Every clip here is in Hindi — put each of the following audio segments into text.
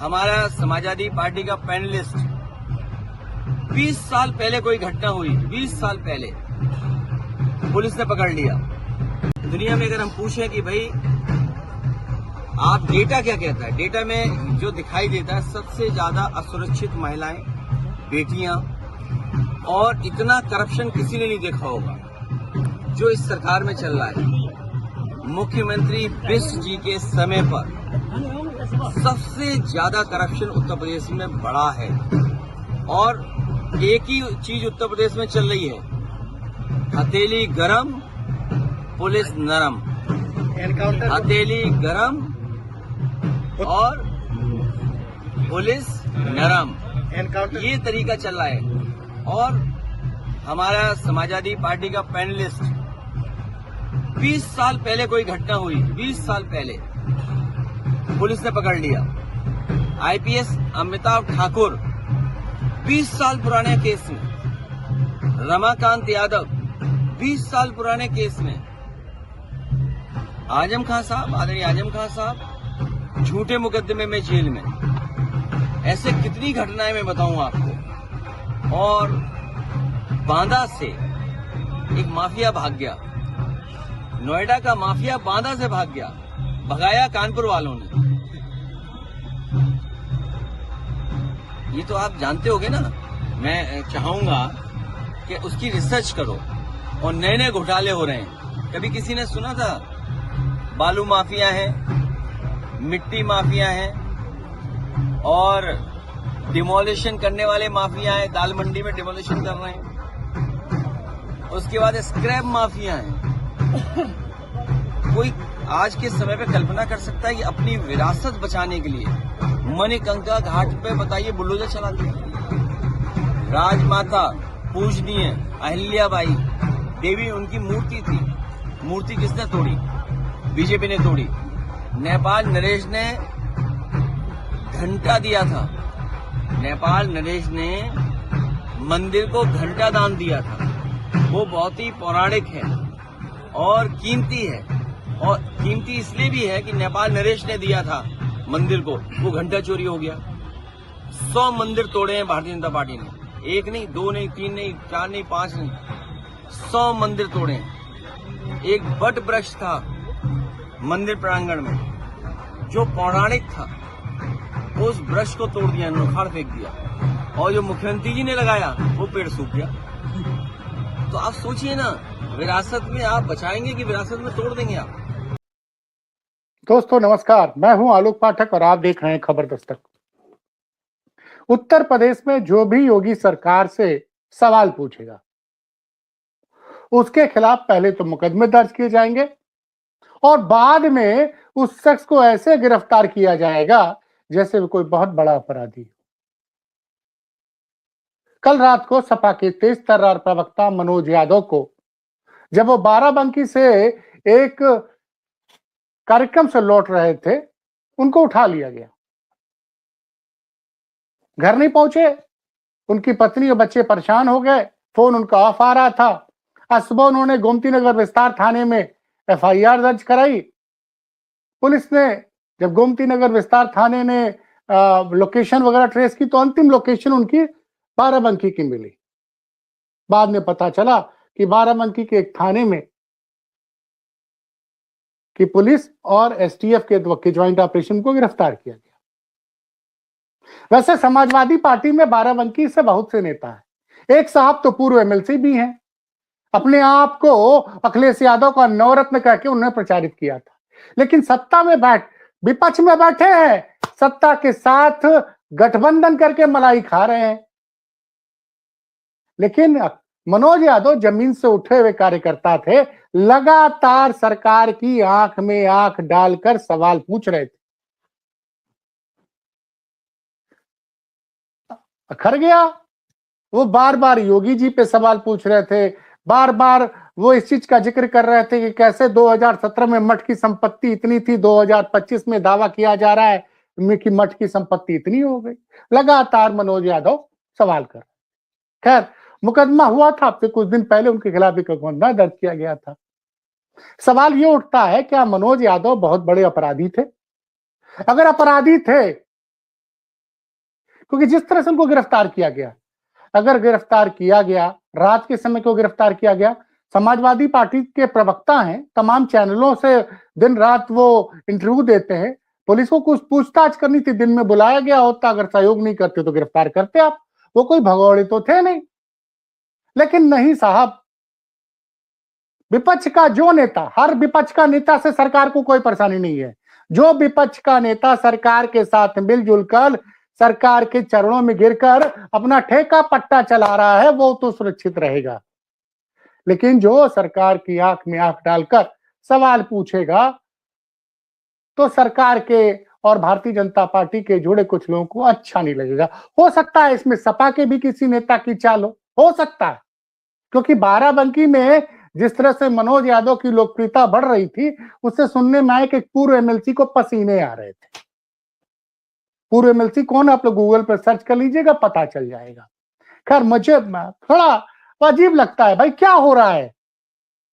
हमारा समाजवादी पार्टी का पैनलिस्ट 20 साल पहले कोई घटना हुई, 20 साल पहले पुलिस ने पकड़ लिया। दुनिया में अगर हम पूछें कि भाई आप डेटा क्या कहता है, डेटा में जो दिखाई देता है सबसे ज्यादा असुरक्षित महिलाएं, बेटियां, और इतना करप्शन किसी ने नहीं देखा होगा जो इस सरकार में चल रहा है। मुख्यमंत्री बिष्ट जी के समय पर सबसे ज्यादा करप्शन उत्तर प्रदेश में बढ़ा है और एक ही चीज उत्तर प्रदेश में चल रही है, हथेली गरम पुलिस नरम। हथेली गरम और पुलिस नरम, ये तरीका चल रहा है। और हमारा समाजवादी पार्टी का पैनलिस्ट 20 साल पहले कोई घटना हुई, 20 साल पहले पुलिस ने पकड़ लिया। आईपीएस अमिताभ ठाकुर 20 साल पुराने केस में, रमाकांत यादव 20 साल पुराने केस में, आजम खान साहब, आदरणीय आजम खान साहब झूठे मुकदमे में जेल में। ऐसे कितनी घटनाएं मैं बताऊं आपको। और बांदा से एक माफिया भाग गया, नोएडा का माफिया बांदा से भाग गया, भगाया कानपुर वालों ने। ये तो आप जानते होगे ना। मैं चाहूंगा कि उसकी रिसर्च करो। और नए नए घोटाले हो रहे हैं। कभी किसी ने सुना था बालू माफिया है, मिट्टी माफिया है और डिमोलिशन करने वाले माफिया है, दाल मंडी में डिमोलिशन कर रहे हैं। उसके बाद स्क्रैप माफिया है। कोई आज के समय पे कल्पना कर सकता है कि अपनी विरासत बचाने के लिए मणिकंका घाट पे बताइए बुलडोजर चलाते हैं। राजमाता पूजनीय अहिल्याबाई देवी उनकी मूर्ति थी। मूर्ति किसने तोड़ी? बीजेपी ने तोड़ी। नेपाल नरेश ने घंटा दिया था। नेपाल नरेश ने मंदिर को घंटा दान दिया था। वो बहुत ही पौराणिक है और कीमती है। और कीमती इसलिए भी है कि नेपाल नरेश ने दिया था मंदिर को, वो घंटा चोरी हो गया। 100 मंदिर तोड़े हैं भारतीय जनता पार्टी ने। एक नहीं, दो नहीं, तीन नहीं, चार नहीं, पांच नहीं, 100 मंदिर तोड़े हैं। एक बट वृक्ष था मंदिर प्रांगण में जो पौराणिक था, उस वृक्ष को तोड़ दिया, उखाड़ फेंक दिया। और जो मुख्यमंत्री जी ने लगाया वो पेड़ सूख गया। तो आप सोचिए ना, विरासत में आप बचाएंगे कि विरासत में तोड़ देंगे आप? दोस्तों नमस्कार, मैं हूं आलोक पाठक और आप देख रहे हैं खबर दस्तक। उत्तर प्रदेश में जो भी योगी सरकार से सवाल पूछेगा उसके खिलाफ पहले तो मुकदमे दर्ज किए जाएंगे और बाद में उस शख्स को ऐसे गिरफ्तार किया जाएगा जैसे वो कोई बहुत बड़ा अपराधी। कल रात को सपा के तेज तर्रार प्रवक्ता मनोज यादव को जब वो बाराबंकी से एक कार्यक्रम से लौट रहे थे, उनको उठा लिया गया। घर नहीं पहुंचे, उनकी पत्नी और बच्चे परेशान हो गए। फोन उनका ऑफ आ रहा था। आज सुबह उन्होंने गोमती नगर विस्तार थाने में एफआईआर दर्ज कराई। पुलिस ने जब गोमती नगर विस्तार थाने ने लोकेशन वगैरह ट्रेस की तो अंतिम लोकेशन उनकी बाराबंकी की मिली। बाद में पता चला कि बाराबंकी के एक थाने में कि पुलिस और एसटीएफ के ज्वाइंट ऑपरेशन को गिरफ्तार किया गया। वैसे समाजवादी पार्टी में बाराबंकी से बहुत से नेता हैं। एक साहब तो पूर्व एमएलसी भी हैं। अपने आप को अखिलेश यादव का नवरत्न कह के उन्होंने प्रचारित किया था, लेकिन सत्ता में विपक्ष में बैठे हैं, सत्ता के साथ गठबंधन करके मलाई खा रहे हैं। लेकिन मनोज यादव जमीन से उठे हुए कार्यकर्ता थे, लगातार सरकार की आंख में आंख डालकर सवाल पूछ रहे थे। अखर गया, वो बार बार योगी जी पे सवाल पूछ रहे थे, बार बार वो इस चीज का जिक्र कर रहे थे कि कैसे 2017 में मठ की संपत्ति इतनी थी, 2025 में दावा किया जा रहा है कि मठ की संपत्ति इतनी हो गई। लगातार मनोज यादव सवाल कर। खैर, मुकदमा हुआ था, अब से कुछ दिन पहले उनके खिलाफ एक मुकदमा दर्ज किया गया था। सवाल ये उठता है, क्या मनोज यादव बहुत बड़े अपराधी थे? अगर अपराधी थे क्योंकि जिस तरह से उनको गिरफ्तार किया गया, अगर गिरफ्तार किया गया, रात के समय को गिरफ्तार किया गया, समाजवादी पार्टी के प्रवक्ता हैं, तमाम चैनलों से दिन रात वो इंटरव्यू देते हैं, पुलिस को कुछ पूछताछ करनी थी, दिन में बुलाया गया होता, अगर सहयोग नहीं करते तो गिरफ्तार करते आप, वो कोई भगौड़े तो थे नहीं। लेकिन नहीं साहब, विपक्ष का जो नेता, हर विपक्ष का नेता से सरकार को कोई परेशानी नहीं है, जो विपक्ष का नेता सरकार के साथ मिलजुल कर सरकार के चरणों में गिरकर अपना ठेका पट्टा चला रहा है वो तो सुरक्षित रहेगा। लेकिन जो सरकार की आंख में आंख डालकर सवाल पूछेगा तो सरकार के और भारतीय जनता पार्टी के जुड़े कुछ लोगों को अच्छा नहीं लगेगा। हो सकता है इसमें सपा के भी किसी नेता की चाल हो सकता है, क्योंकि बाराबंकी में जिस तरह से मनोज यादव की लोकप्रियता बढ़ रही थी, उससे सुनने में आया कि पूर्व एमएलसी को पसीने आ रहे थे। पूर्व एमएलसी कौन, आप लोग गूगल पर सर्च कर लीजिएगा, पता चल जाएगा। खैर मुझे थोड़ा अजीब लगता है भाई, क्या हो रहा है,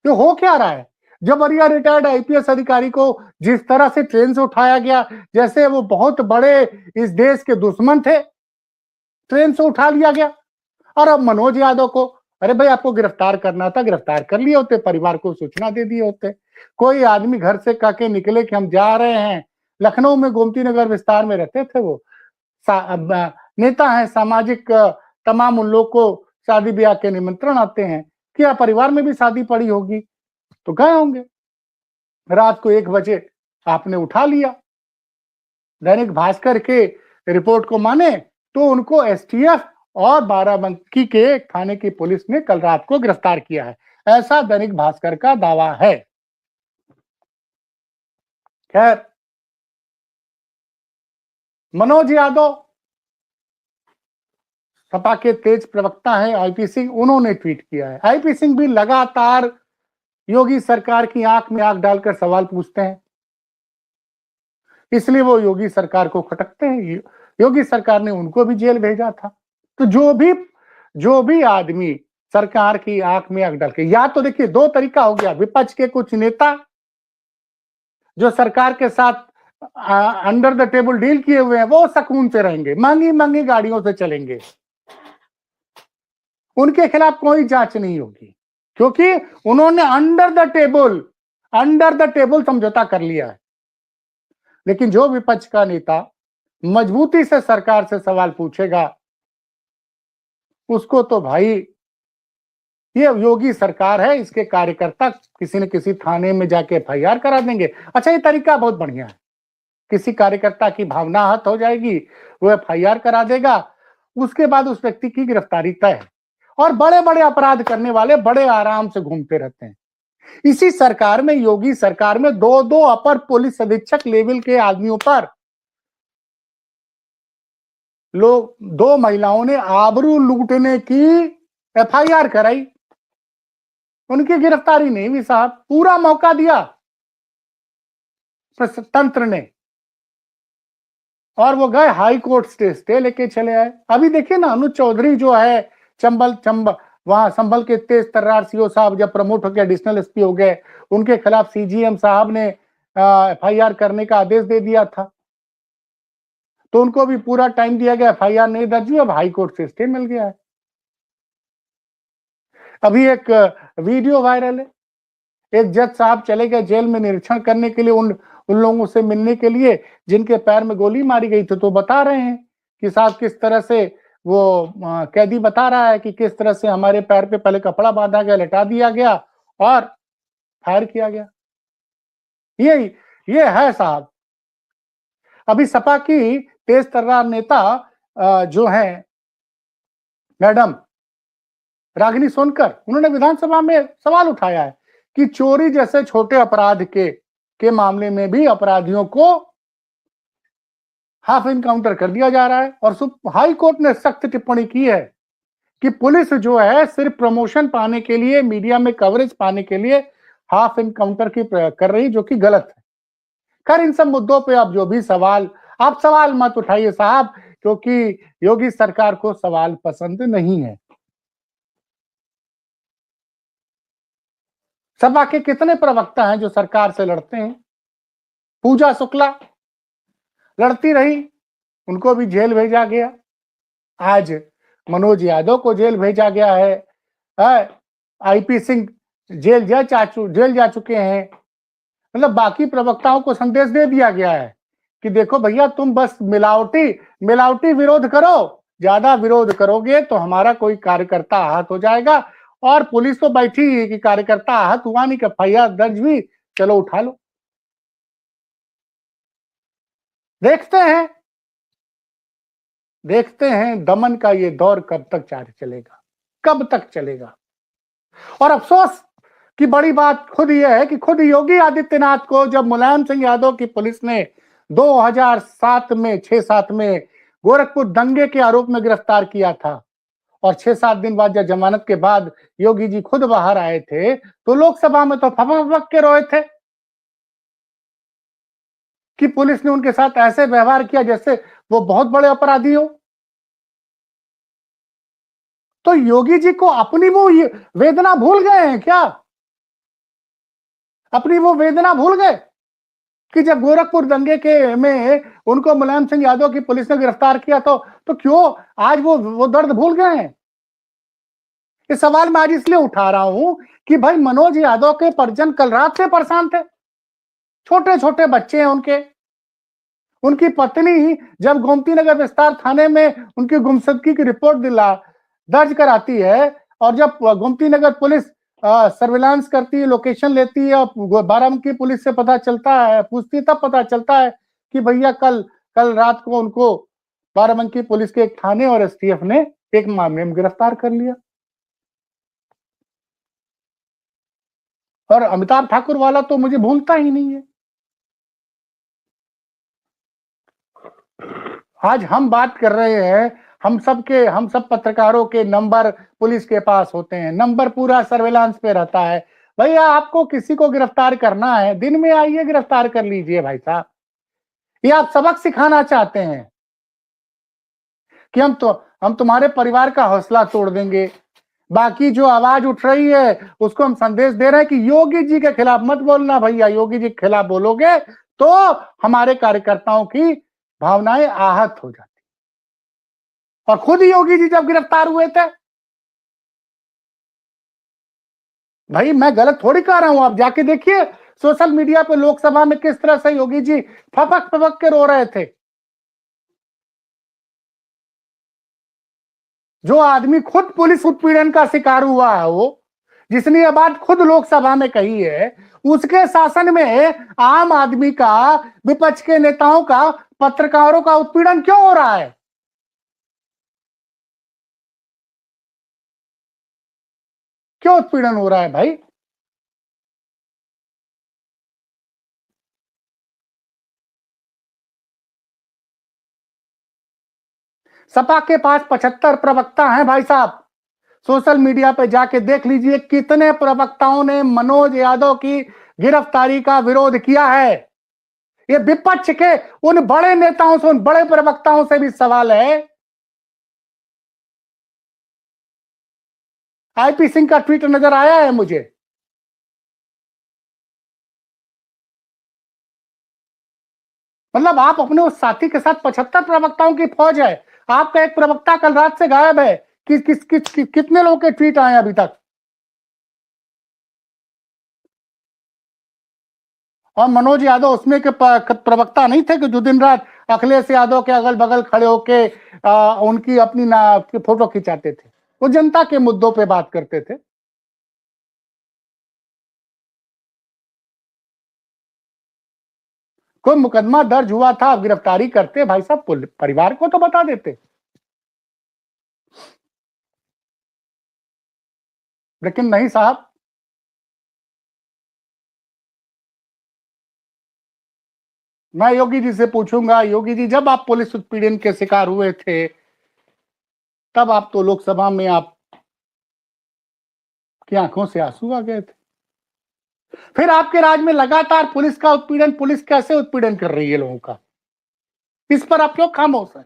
ये हो क्या रहा है। जबरिया रिटायर्ड आईपीएस अधिकारी को जिस तरह से ट्रेन से उठाया गया, जैसे वो बहुत बड़े इस देश के दुश्मन थे, ट्रेन से उठा लिया गया। और अब मनोज यादव को, अरे भाई आपको गिरफ्तार करना था, गिरफ्तार कर लिए होते, परिवार को सूचना दे दिए होते। कोई आदमी घर से कह के निकले कि हम जा रहे हैं, लखनऊ में गोमती नगर विस्तार में रहते थे वो, नेता है सामाजिक, तमाम उन लोग को शादी ब्याह के निमंत्रण आते हैं, क्या परिवार में भी शादी पड़ी होगी तो गए होंगे, रात को 1 बजे आपने उठा लिया। दैनिक भास्कर के रिपोर्ट को माने तो उनको एसटीएफ और बाराबंकी के थाने की पुलिस ने कल रात को गिरफ्तार किया है, ऐसा दैनिक भास्कर का दावा है। खैर मनोज यादव सपा के तेज प्रवक्ता हैं आईपी सिंह, उन्होंने ट्वीट किया है। आईपी सिंह भी लगातार योगी सरकार की आंख में आंख डालकर सवाल पूछते हैं, इसलिए वो योगी सरकार को खटकते हैं। योगी सरकार ने उनको भी जेल भेजा था। तो जो भी आदमी सरकार की आंख में आंख डाल के, या तो देखिए 2 तरीका हो गया, विपक्ष के कुछ नेता जो सरकार के साथ अंडर द टेबल डील किए हुए हैं, वो सुकून से रहेंगे, महंगी महंगी गाड़ियों से चलेंगे, उनके खिलाफ कोई जांच नहीं होगी, क्योंकि उन्होंने अंडर द टेबल समझौता कर लिया है। लेकिन जो विपक्ष का नेता मजबूती से सरकार से सवाल पूछेगा, उसको तो भाई, ये योगी सरकार है, इसके कार्यकर्ता किसी न किसी थाने में जाके एफआईआर करा देंगे। अच्छा, ये तरीका बहुत बढ़िया है, किसी कार्यकर्ता की भावना आहत हो जाएगी, वो एफआईआर करा देगा, उसके बाद उस व्यक्ति की गिरफ्तारी तय है। और बड़े बड़े अपराध करने वाले बड़े आराम से घूमते रहते हैं। इसी सरकार में, योगी सरकार में 2 अपर पुलिस अधीक्षक लेवल के आदमियों पर लोग, 2 महिलाओं ने आबरू लूटने की एफआईआर कराई, उनकी गिरफ्तारी नहीं हुई साहब। पूरा मौका दिया तंत्र ने, और वो गए हाई कोर्ट स्टे लेके चले आए। अभी देखिए ना, अनुज चौधरी जो है वहां संभल के तेज तर्रार सीओ साहब जब प्रमोट होकर एडिशनल एसपी हो गए, उनके खिलाफ सीजीएम साहब ने एफआईआर करने का आदेश दे दिया था, तो उनको भी पूरा टाइम दिया गया, एफआईआर नहीं दर्ज हुई, अब हाई कोर्ट से स्टे मिल गया है। अभी एक वीडियो वायरल है, एक जज साहब चले गए जेल में निरीक्षण करने के लिए, उन लोगों से मिलने के लिए जिनके पैर में गोली मारी गई थी, तो बता रहे हैं कि साहब किस तरह से वो कैदी बता रहा है कि किस तरह से हमारे पैर पे पहले कपड़ा बांधा गया, लटा दिया गया और फायर किया गया। ये है साहब। अभी सपा की तेज तर्रार नेता जो है मैडम रागिनी सोनकर, उन्होंने विधानसभा में सवाल उठाया है कि चोरी जैसे छोटे अपराध के मामले में भी अपराधियों को हाफ इनकाउंटर कर दिया जा रहा है। और हाई कोर्ट ने सख्त टिप्पणी की है कि पुलिस जो है सिर्फ प्रमोशन पाने के लिए, मीडिया में कवरेज पाने के लिए हाफ इनकाउंटर की प्रयोग कर रही, जो कि गलत है। खैर, इन सब मुद्दों पे आप जो भी आप सवाल मत उठाइए साहब, क्योंकि योगी सरकार को सवाल पसंद नहीं है। सपा के कितने प्रवक्ता हैं जो सरकार से लड़ते हैं? पूजा शुक्ला लड़ती रही, उनको भी जेल भेजा गया। आज मनोज यादव को जेल भेजा गया है। आईपी सिंह जेल जा चुके हैं। मतलब बाकी प्रवक्ताओं को संदेश दे दिया गया है कि देखो भैया, तुम बस मिलावटी विरोध करो, ज्यादा विरोध करोगे तो हमारा कोई कार्यकर्ता आहत हो जाएगा। और पुलिस तो बैठी है कि कार्यकर्ता आहत हुआ नहीं, एफआईआर दर्ज हुई, चलो उठा लो। देखते हैं दमन का ये दौर कब तक जारी चलेगा, कब तक चलेगा। और अफसोस की बड़ी बात खुद यह है कि खुद योगी आदित्यनाथ को जब मुलायम सिंह यादव की पुलिस ने 2007 में 6-7 में गोरखपुर दंगे के आरोप में गिरफ्तार किया था, और 6-7 दिन बाद जब जमानत के बाद योगी जी खुद बाहर आए थे, तो लोकसभा में तो फपक के रोए थे कि पुलिस ने उनके साथ ऐसे व्यवहार किया जैसे वो बहुत बड़े अपराधी हो। तो योगी जी को अपनी वो वेदना भूल गए हैं क्या? अपनी वो वेदना भूल गए कि जब गोरखपुर दंगे के में उनको मुलायम सिंह यादव की पुलिस ने गिरफ्तार किया तो क्यों आज वो दर्द भूल गए हैं? इस सवाल मैं आज इसलिए उठा रहा हूं कि भाई मनोज यादव के परिजन कल रात से परेशान थे। छोटे छोटे बच्चे हैं उनकी पत्नी जब गोमती नगर विस्तार थाने में उनकी गुमशुदगी की रिपोर्ट दर्ज कराती है, और जब गोमती नगर पुलिस सर्विलांस करती है, लोकेशन लेती है, और बाराबंकी पुलिस से पता चलता है, पूछती तब पता चलता है कि भैया कल रात को उनको बाराबंकी पुलिस के एक थाने और एसटीएफ ने एक मामले में गिरफ्तार कर लिया। और अमिताभ ठाकुर वाला तो मुझे भूलता ही नहीं है। आज हम बात कर रहे हैं, हम सब पत्रकारों के नंबर पुलिस के पास होते हैं, नंबर पूरा सर्वेलांस पे रहता है। भैया आपको किसी को गिरफ्तार करना है, दिन में आइए गिरफ्तार कर लीजिए भाई साहब। ये आप सबक सिखाना चाहते हैं कि हम तुम्हारे परिवार का हौसला तोड़ देंगे। बाकी जो आवाज उठ रही है उसको हम संदेश दे रहे हैं कि योगी जी के खिलाफ मत बोलना भैया, योगी जी के खिलाफ बोलोगे तो हमारे कार्यकर्ताओं की भावनाएं आहत हो जाती। और खुद योगी जी जब गिरफ्तार हुए थे, भाई मैं गलत थोड़ी कह रहा हूं, आप जाके देखिए सोशल मीडिया पे लोकसभा में किस तरह से योगी जी फपक के रो रहे थे। जो आदमी खुद पुलिस उत्पीड़न का शिकार हुआ है, वो जिसने यह बात खुद लोकसभा में कही है, उसके शासन में आम आदमी का, विपक्ष के नेताओं का, पत्रकारों का उत्पीड़न क्यों हो रहा है? क्यों उत्पीड़न हो रहा है भाई? सपा के पास 75 प्रवक्ता हैं भाई साहब। सोशल मीडिया पे जाके देख लीजिए कितने प्रवक्ताओं ने मनोज यादव की गिरफ्तारी का विरोध किया है। ये विपक्ष के उन बड़े नेताओं से, उन बड़े प्रवक्ताओं से भी सवाल है। आईपी सिंह का ट्वीट नजर आया है मुझे, मतलब आप अपने उस साथी के साथ 75 प्रवक्ताओं की फौज है, आपका एक प्रवक्ता कल रात से गायब है। कितने लोगों के ट्वीट आए अभी तक? और मनोज यादव उसमें के प्रवक्ता नहीं थे कि जो दिन रात अखिलेश यादव के अगल बगल खड़े होके उनकी अपनी फोटो खिंचाते थे। वो जनता के मुद्दों पे बात करते थे। कोई मुकदमा दर्ज हुआ था, आप गिरफ्तारी करते भाई साहब, परिवार को तो बता देते। लेकिन नहीं साहब, मैं योगी जी से पूछूंगा, योगी जी जब आप पुलिस उत्पीड़न के शिकार हुए थे तब आप तो लोकसभा में आप की आंखों से आंसू आ गए थे। फिर आपके राज में लगातार पुलिस का उत्पीड़न, पुलिस कैसे उत्पीड़न कर रही है लोगों का, इस पर आप क्यों खामोश हैं?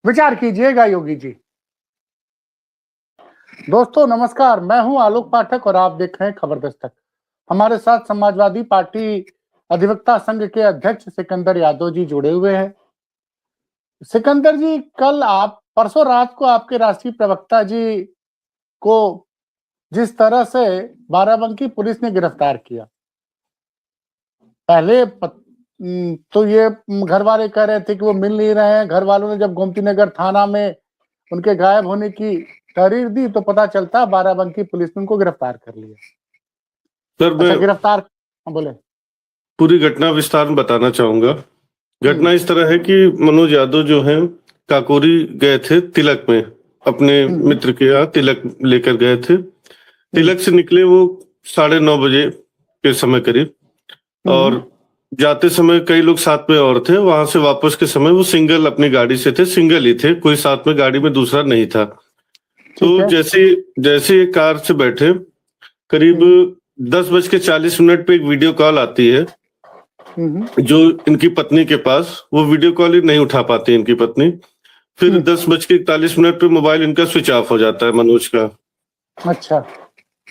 विचार कीजिएगा योगी जी। दोस्तों नमस्कार, मैं हूं आलोक पाठक और आप देख रहे हैं खबर दस्तक। हमारे साथ समाजवादी पार्टी अधिवक्ता संघ के अध्यक्ष सिकंदर यादव जी जुड़े हुए हैं। सिकंदर जी, परसों रात को आपके राष्ट्रीय प्रवक्ता जी को जिस तरह से बाराबंकी पुलिस ने गिरफ्तार किया, पहले तो ये घर वाले कह रहे थे कि वो मिल नहीं रहे हैं। घर वालों ने जब गोमती नगर थाना में उनके गायब होने की तहरीर दी तो पता चलता बाराबंकी पुलिस ने उनको गिरफ्तार कर लिया। सर, मैं गिरफ्तार बोले पूरी घटना विस्तार में बताना चाहूंगा। घटना इस तरह है कि मनोज यादव जो है काकोरी गए थे तिलक में, अपने मित्र के यहाँ तिलक लेकर गए थे। तिलक से निकले वो 9:30 बजे के समय करीब, और जाते समय कई लोग साथ में और थे। वहां से वापस के समय वो सिंगल अपनी गाड़ी से थे, सिंगल ही थे, कोई साथ में गाड़ी में दूसरा नहीं था। तो जैसे कार से बैठे करीब 10:40 पे एक वीडियो कॉल आती है जो इनकी पत्नी के पास, वो वीडियो कॉल ही नहीं उठा पाती इनकी पत्नी। फिर 10:41 पे मोबाइल इनका स्विच ऑफ हो जाता है, मनोज का। अच्छा।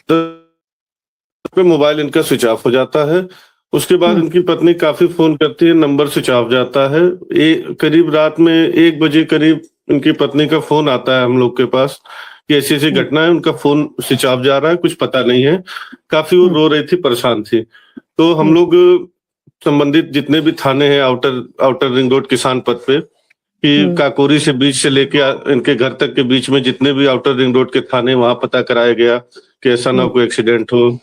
पे मोबाइल इनका स्विच ऑफ हो जाता है। उसके बाद इनकी पत्नी काफी फोन करती है, नंबर स्विच ऑफ जाता है। करीब रात में 1 बजे करीब इनकी पत्नी का फोन आता है हम लोग के पास कि ऐसी ऐसी घटना है, उनका फोन स्विच ऑफ जा रहा है, कुछ पता नहीं है। काफी वो रो रही थी, परेशान थी। तो हम लोग संबंधित जितने भी थाने हैं आउटर रिंग रोड किसान पथ पे, कि काकोरी से बीच से लेके इनके घर तक के बीच में जितने भी आउटर रिंग रोड के थाने, वहां पता कराया गया कि ऐसा ना कोई एक्सीडेंट हो।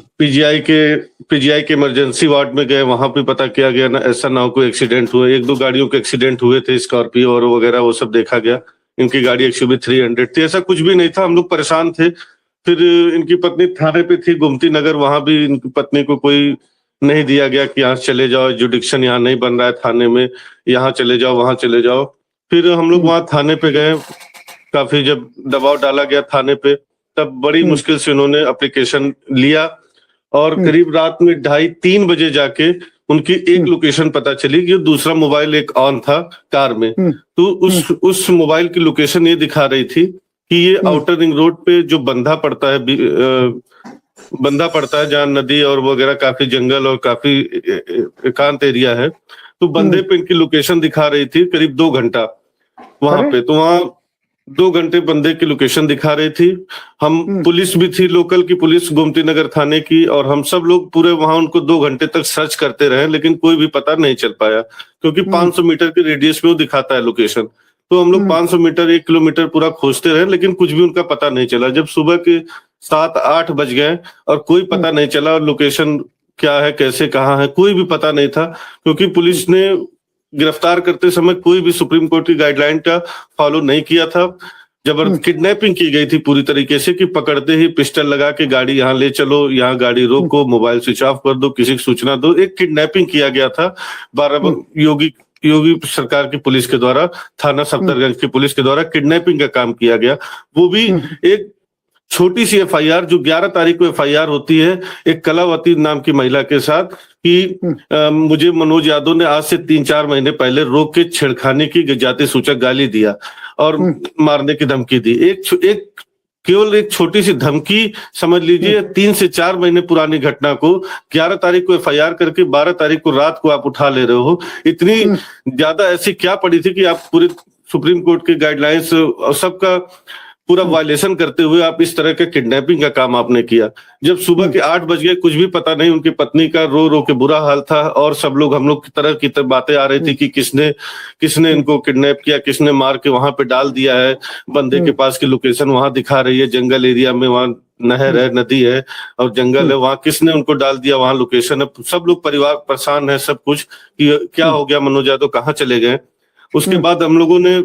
पीजीआई के इमरजेंसी वार्ड में गए, वहां पे पता किया गया ना ऐसा ना हो कोई एक्सीडेंट हुए। 1-2 गाड़ियों के एक्सीडेंट हुए थे, स्कॉर्पियो और वगैरह, वो सब देखा गया। इनकी गाड़ी XUV 300 थी, ऐसा कुछ भी नहीं था। हम लोग परेशान थे। फिर इनकी पत्नी थाने पे थी गोमती नगर, वहां भी इनकी पत्नी को कोई नहीं दिया गया कि यहाँ चले जाओ, जुडिक्शन यहाँ नहीं बन रहा है थाने में, यहाँ चले जाओ, वहां चले जाओ। फिर हम लोग वहां थाने पे गए, काफी जब दबाव डाला गया थाने पे, तब बड़ी मुश्किल से उन्होंने एप्लीकेशन लिया। और करीब रात में 2:30-3 बजे जाके उनकी एक लोकेशन पता चली कि दूसरा मोबाइल एक ऑन था कार में। तो उस मोबाइल की लोकेशन ये दिखा रही थी कि ये आउटर रिंग रोड पे जो बंधा पड़ता है जहाँ नदी और वगैरह, काफी जंगल और काफी एकांत एरिया है, तो बंधे पे इनकी लोकेशन दिखा रही थी करीब 2 घंटा वहां पे। तो वहां 2 घंटे बंदे की लोकेशन दिखा रही थी। हम पुलिस भी थी, लोकल की पुलिस गोमती नगर थाने की, और हम सब लोग पूरे वहां उनको 2 घंटे तक सर्च करते रहे, लेकिन कोई भी पता नहीं चल पाया, क्योंकि 500 मीटर के रेडियस में वो दिखाता है लोकेशन। तो हम लोग 500 मीटर 1 किलोमीटर पूरा खोजते रहे, लेकिन कुछ भी उनका पता नहीं चला। जब सुबह के 7-8 बज गए और कोई पता नहीं चला, लोकेशन क्या है, कैसे, कहाँ है, कोई भी पता नहीं था, क्योंकि पुलिस ने गिरफ्तार करते समय कोई भी सुप्रीम कोर्ट की गाइडलाइन का फॉलो नहीं किया था। जबरदस्त किडनैपिंग की गई थी पूरी तरीके से, कि पकड़ते ही पिस्टल लगा के गाड़ी यहाँ ले चलो, यहाँ गाड़ी रोको, मोबाइल स्विच ऑफ कर दो, किसी को सूचना दो। एक किडनैपिंग किया गया था योगी सरकार की पुलिस के द्वारा, थाना सफदरगंज की पुलिस के द्वारा किडनैपिंग का काम किया गया। वो भी एक छोटी सी FIR, जो 11 तारीख को FIR होती है एक कलावती नाम की महिला के साथ, कि मुझे मनोज यादव ने आज से 3-4 महीने पहले रोक के छेड़खानी की जाति सूचक गाली दिया और मारने की धमकी दी। केवल एक छोटी सी धमकी समझ लीजिए, 3 से 4 महीने पुरानी घटना को 11 तारीख को FIR करके 12 तारीख को रात को आप उठा ले रहे हो। इतनी ज्यादा ऐसी क्या पड़ी थी कि आप पूरे सुप्रीम कोर्ट के गाइडलाइंस और सबका पूरा वायलेशन करते हुए आप इस तरह के किडनैपिंग का काम आपने किया। जब सुबह के 8 बज गए, कुछ भी पता नहीं, उनकी पत्नी का रो रो के बुरा हाल था, और सब लोग, हम लोग की तरह की बातें आ रही थी कि किसने इनको किडनैप किया, किसने मार के वहां पे डाल दिया है। बंदे के पास की लोकेशन वहां दिखा रही है, जंगल एरिया में, वहां नहर है, नदी है और जंगल है, वहां किसने उनको डाल दिया, वहां लोकेशन है। सब लोग परिवार परेशान है, सब कुछ, कि क्या हो गया, मनोज यादव कहाँ चले गए। उसके बाद हम लोगों ने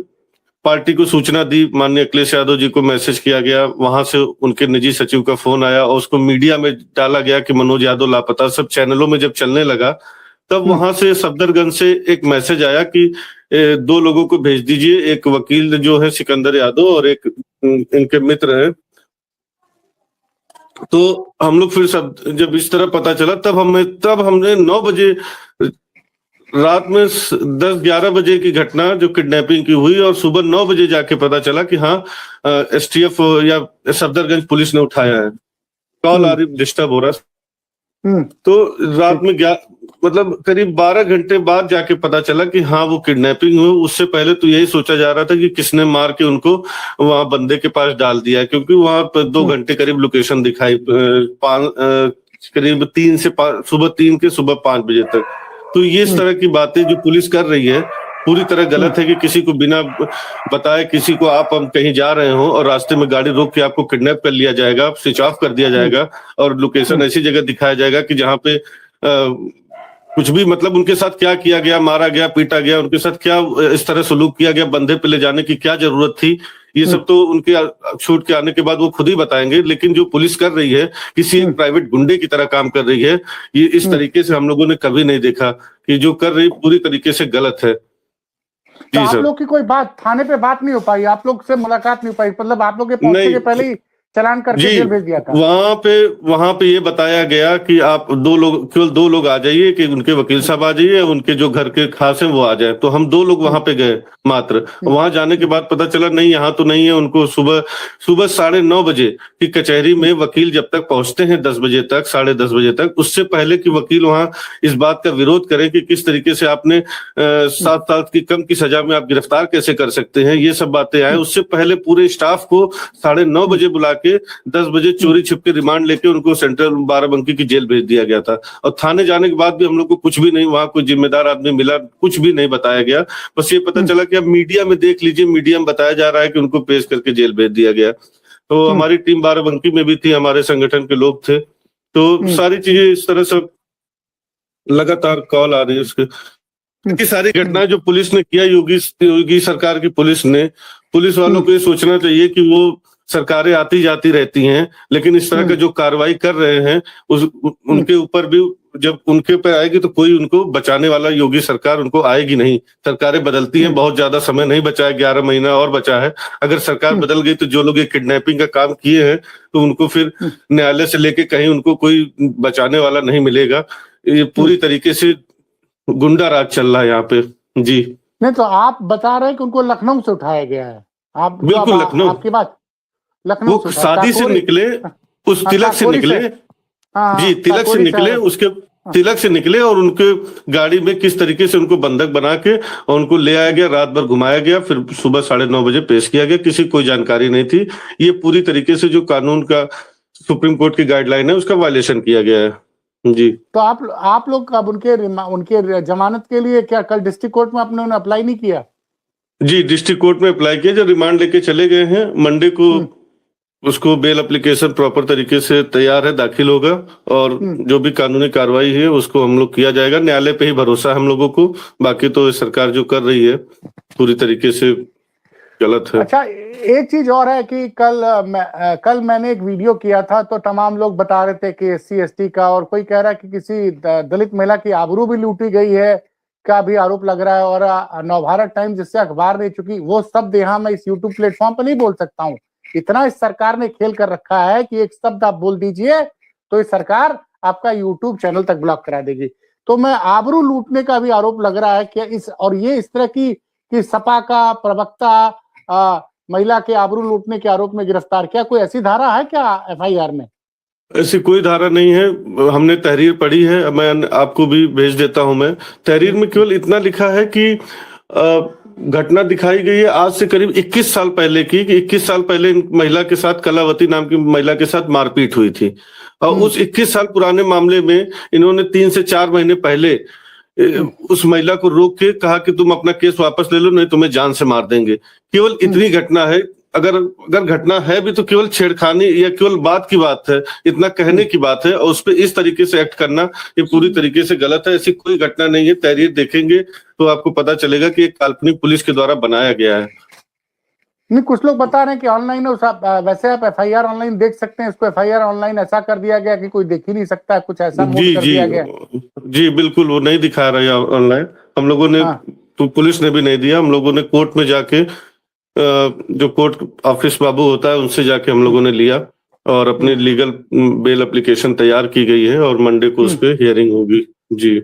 पार्टी को सूचना दी, माननीय अखिलेश यादव जी को मैसेज किया गया, वहां से उनके निजी सचिव का फोन आया और उसको मीडिया में डाला गया कि मनोज यादव लापता। सब चैनलों में जब चलने लगा, तब वहां से सफदरगंज से एक मैसेज आया कि 2 लोगों को भेज दीजिए, एक वकील जो है सिकंदर यादव और एक इनके मित्र हैं। तो हम लोग फिर सब जब इस तरह पता चला, तब हमने 9 बजे रात में 10-11 बजे की घटना जो किडनैपिंग की हुई, और सुबह 9 बजे जाके पता चला कि हाँ STF या सफदरगंज पुलिस ने उठाया है। कॉल आ रही, डिस्टर्ब हो रहा। तो रात में मतलब करीब 12 घंटे बाद जाके पता चला कि हाँ वो किडनैपिंग हुई। उससे पहले तो यही सोचा जा रहा था कि किसने मार के उनको वहां बंदे के पास डाल दिया, क्योंकि वहां पर 2 घंटे करीब लोकेशन दिखाई, करीब 3 से 5, सुबह 3 के सुबह 5 बजे तक। तो ये इस तरह की बातें जो पुलिस कर रही है पूरी तरह गलत है कि किसी को बिना बताए, किसी को आप हम कहीं जा रहे हो और रास्ते में गाड़ी रोक के आपको किडनैप कर लिया जाएगा, स्विच ऑफ कर दिया जाएगा और लोकेशन ऐसी जगह दिखाया जाएगा कि जहां पे कुछ भी, मतलब उनके साथ क्या किया गया, मारा गया, पीटा गया, उनके साथ क्या इस तरह सलूक किया गया, बंधे पे ले जाने की क्या जरूरत थी, ये सब तो उनके छूट के आने के बाद वो खुद ही बताएंगे। लेकिन जो पुलिस कर रही है किसी एक प्राइवेट गुंडे की तरह काम कर रही है, ये इस तरीके से हम लोगों ने कभी नहीं देखा कि जो कर रही पूरी तरीके से गलत है। तो आप लोग की कोई बात थाने पे बात नहीं हो पाई, आप लोग से मुलाकात नहीं हो पाई, मतलब आप लोग के पहुंचने के पहले ही चलान करके जेल भेज दिया था? वहां पे ये बताया गया कि आप केवल 2 लोग आ जाइए, कि उनके वकील साहब आ जाइए, उनके जो घर के खास हैं वो आ जाए। तो हम 2 लोग वहां पे गए मात्र। वहां जाने के बाद पता चला नहीं, यहाँ तो नहीं है। उनको सुबह 9:30 बजे की कचहरी में वकील जब तक पहुंचते हैं 10 बजे तक, 10:30 बजे तक, उससे पहले कि वकील वहां इस बात का विरोध करें कि किस तरीके से आपने 7 साल की कम की सजा में आप गिरफ्तार कैसे कर सकते हैं, ये सब बातें आए, उससे पहले पूरे स्टाफ को 9:30 बजे बुला के 10 बजे चोरी छिपके रिमांड लेके उनको सेंट्रल बाराबंकी की जेल भेज दिया गया था। और थाने जाने के बाद भी हम लोग को कुछ भी नहीं, वहां कोई जिम्मेदार आदमी मिला, कुछ भी नहीं बताया गया। बस ये पता चला कि अब मीडिया में देख लीजिए, मीडिया में बताया जा रहा है कि उनको पेश करके जेल भेज दिया गया। तो हमारी टीम बाराबंकी में भी थी, हमारे संगठन के लोग थे। तो सारी चीजें इस तरह से लगातार कॉल आ रही है उसके की सारी घटनाएं जो पुलिस ने किया, योगी सरकार की पुलिस ने, पुलिस वालों को ये सोचना चाहिए कि वो सरकारें आती जाती रहती हैं, लेकिन इस तरह का जो कार्रवाई कर रहे हैं उनके ऊपर भी जब उनके ऊपर आएगी तो कोई उनको बचाने वाला, योगी सरकार उनको आएगी नहीं। सरकारें बदलती हैं, बहुत ज्यादा समय नहीं बचा है, 11 महीना और बचा है। अगर सरकार बदल गई तो जो लोग ये किडनैपिंग का काम किए हैं तो उनको फिर न्यायालय से लेके कहीं उनको कोई बचाने वाला नहीं मिलेगा। ये पूरी तरीके से गुंडा राज चल रहा है यहाँ पे। जी नहीं, तो आप बता रहे हैं कि उनको लखनऊ से उठाया गया है? आप बिल्कुल लखनऊ, आपकी बात लखनऊ वो शादी से निकले, उस तिलक से निकले, जी तिलक से निकले, उसके तिलक से निकले और उनके गाड़ी में किस तरीके से उनको बंधक बना के और उनको ले आया गया, रात भर घुमाया गया, फिर सुबह 9:30 बजे पेश किया गया। किसी कोई जानकारी नहीं थी। ये पूरी तरीके से जो कानून का सुप्रीम कोर्ट की गाइडलाइन है उसका वायलेशन किया गया है। जी तो आप लोग अब उनके जमानत के लिए क्या कल डिस्ट्रिक्ट कोर्ट में आपने अप्लाई नहीं किया? जी डिस्ट्रिक्ट कोर्ट में अप्लाई किया, जो रिमांड लेके चले गए हैं। मंडे को उसको बेल एप्लीकेशन प्रॉपर तरीके से तैयार है, दाखिल होगा और जो भी कानूनी कार्रवाई है उसको हम लोग किया जाएगा। न्यायालय पे ही भरोसा है हम लोगों को, बाकी तो सरकार जो कर रही है पूरी तरीके से गलत है। अच्छा, एक चीज और है कि कल मैंने एक वीडियो किया था तो तमाम लोग बता रहे थे कि SC ST का, और कोई कह रहा है कि किसी दलित महिला की आबरू भी लूटी गई है का भी आरोप लग रहा है। और नवभारत टाइम्स जिससे अखबार दे चुकी, वो शब्द यहाँ मैं इस यूट्यूब प्लेटफॉर्म पर नहीं बोल सकता हूँ। इतना इस सरकार ने खेल कर रखा है कि एक शब्द आप बोल दीजिए तो इस सरकार आपका यूट्यूब चैनल तक ब्लॉक करा देगी। तो मैं आबरू लूटने का भी आरोप लग रहा है कि इस तरह की सपा का प्रवक्ता महिला के आबरू लूटने के आरोप में गिरफ्तार। क्या कोई ऐसी धारा है क्या FIR में? ऐसी कोई धारा नहीं है। हमने तहरीर पढ़ी है, मैं आपको भी भेज देता हूं। मैं तहरीर में केवल इतना लिखा है कि घटना दिखाई गई है आज से करीब 21 साल पहले की, कि 21 साल पहले महिला के साथ, कलावती नाम की महिला के साथ मारपीट हुई थी। और उस 21 साल पुराने मामले में इन्होंने 3 से 4 महीने पहले उस महिला को रोक के कहा कि तुम अपना केस वापस ले लो, नहीं तुम्हें जान से मार देंगे। केवल इतनी घटना है। अगर घटना है भी तो केवल छेड़खानी या केवल बात की बात है, इतना कहने की बात है, और उस पर इस तरीके से एक्ट करना ये पूरी तरीके से गलत है। ऐसी कोई घटना नहीं है। तहरीर देखेंगे तो आपको पता चलेगा कि एक काल्पनिक पुलिस के द्वारा बनाया गया है। नहीं, कुछ लोग बता रहे हैं कि ऑनलाइन वैसे आप FIR ऑनलाइन देख सकते हैं, इसको FIR ऑनलाइन ऐसा कर दिया गया कि कोई देख ही नहीं सकता है, कुछ ऐसा मोड कर दिया गया। जी बिल्कुल, वो नहीं दिखा रहा है ऑनलाइन। हम लोगों ने तो पुलिस ने भी नहीं दिया, हम लोगों ने कोर्ट में जाके, जो कोर्ट ऑफिस बाबू होता है उनसे जाके हम लोगों ने लिया और अपनी लीगल बेल एप्लीकेशन तैयार की गई है और मंडे को उस पे हियरिंग होगी। जी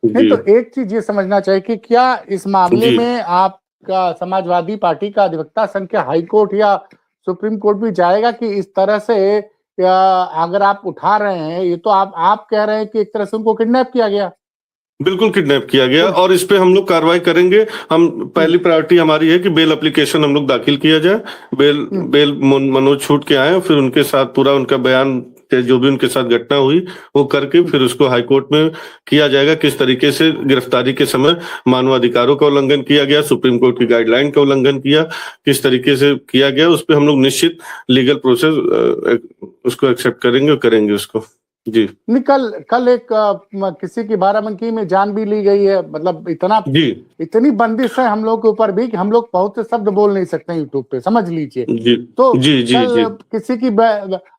नहीं, तो एक चीज ये समझना चाहिए कि क्या इस मामले में आपका समाजवादी पार्टी का अधिवक्ता संघ के हाई कोर्ट या सुप्रीम कोर्ट भी जाएगा कि इस तरह से अगर आप उठा रहे हैं, ये तो आप कह रहे हैं कि एक तरह से उनको किडनैप किया गया। बिल्कुल किडनैप किया गया और इस पे हम लोग कार्रवाई करेंगे। हम पहली प्रायोरिटी हमारी है कि बेल एप्लीकेशन हम लोग दाखिल किया जाए। बेल मनोज छूट के आए, फिर उनके साथ पूरा उनका बयान जो भी उनके साथ घटना हुई वो करके फिर उसको हाई कोर्ट में किया जाएगा। किस तरीके से गिरफ्तारी के समय मानवाधिकारों का उल्लंघन किया गया, सुप्रीम कोर्ट की गाइडलाइन का उल्लंघन किया, किस तरीके से किया गया, उस पर हम लोग निश्चित लीगल प्रोसेस उसको एक्सेप्ट करेंगे और करेंगे उसको। जी कल एक किसी की बाराबंकी में जान भी ली गई है। मतलब जी इतनी बंदिश है हम लोग के ऊपर भी कि हम लोग बहुत से शब्द बोल नहीं सकते यूट्यूब पे, समझ लीजिए। जी तो जी जी कल जी किसी की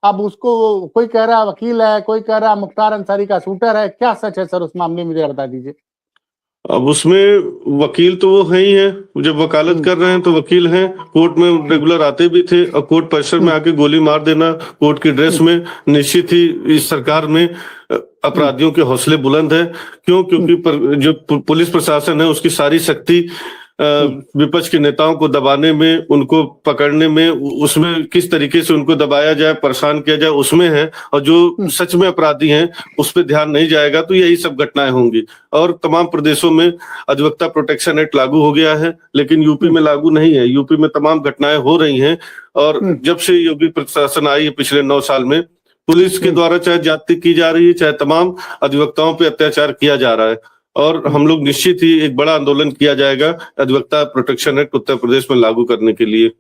अब उसको कोई कह रहा वकील है, कोई कह रहा मुख्तार अंसारी का शूटर है। क्या सच है सर उस मामले में, जरा बता दीजिए। अब उसमें वकील तो वो है ही है, जब वकालत कर रहे हैं तो वकील हैं, कोर्ट में रेगुलर आते भी थे और कोर्ट परिसर में आके गोली मार देना कोर्ट की ड्रेस में, निश्चित ही इस सरकार में अपराधियों के हौसले बुलंद है। क्यों? क्योंकि जो पुलिस प्रशासन है उसकी सारी शक्ति विपक्ष के नेताओं को दबाने में, उनको पकड़ने में, उसमें किस तरीके से उनको दबाया जाए, परेशान किया जाए, उसमें है। और जो सच में अपराधी हैं उस पर ध्यान नहीं जाएगा तो यही सब घटनाएं होंगी। और तमाम प्रदेशों में अधिवक्ता प्रोटेक्शन एक्ट लागू हो गया है, लेकिन यूपी में लागू नहीं है। यूपी में तमाम घटनाएं हो रही हैं और जब से योगी प्रशासन आई है पिछले 9 साल में, पुलिस के द्वारा चाहे ज्यादती की जा रही है, चाहे तमाम अधिवक्ताओं पे अत्याचार किया जा रहा है। और हम लोग निश्चित ही एक बड़ा आंदोलन किया जाएगा अधिवक्ता प्रोटेक्शन एक्ट उत्तर प्रदेश में लागू करने के लिए।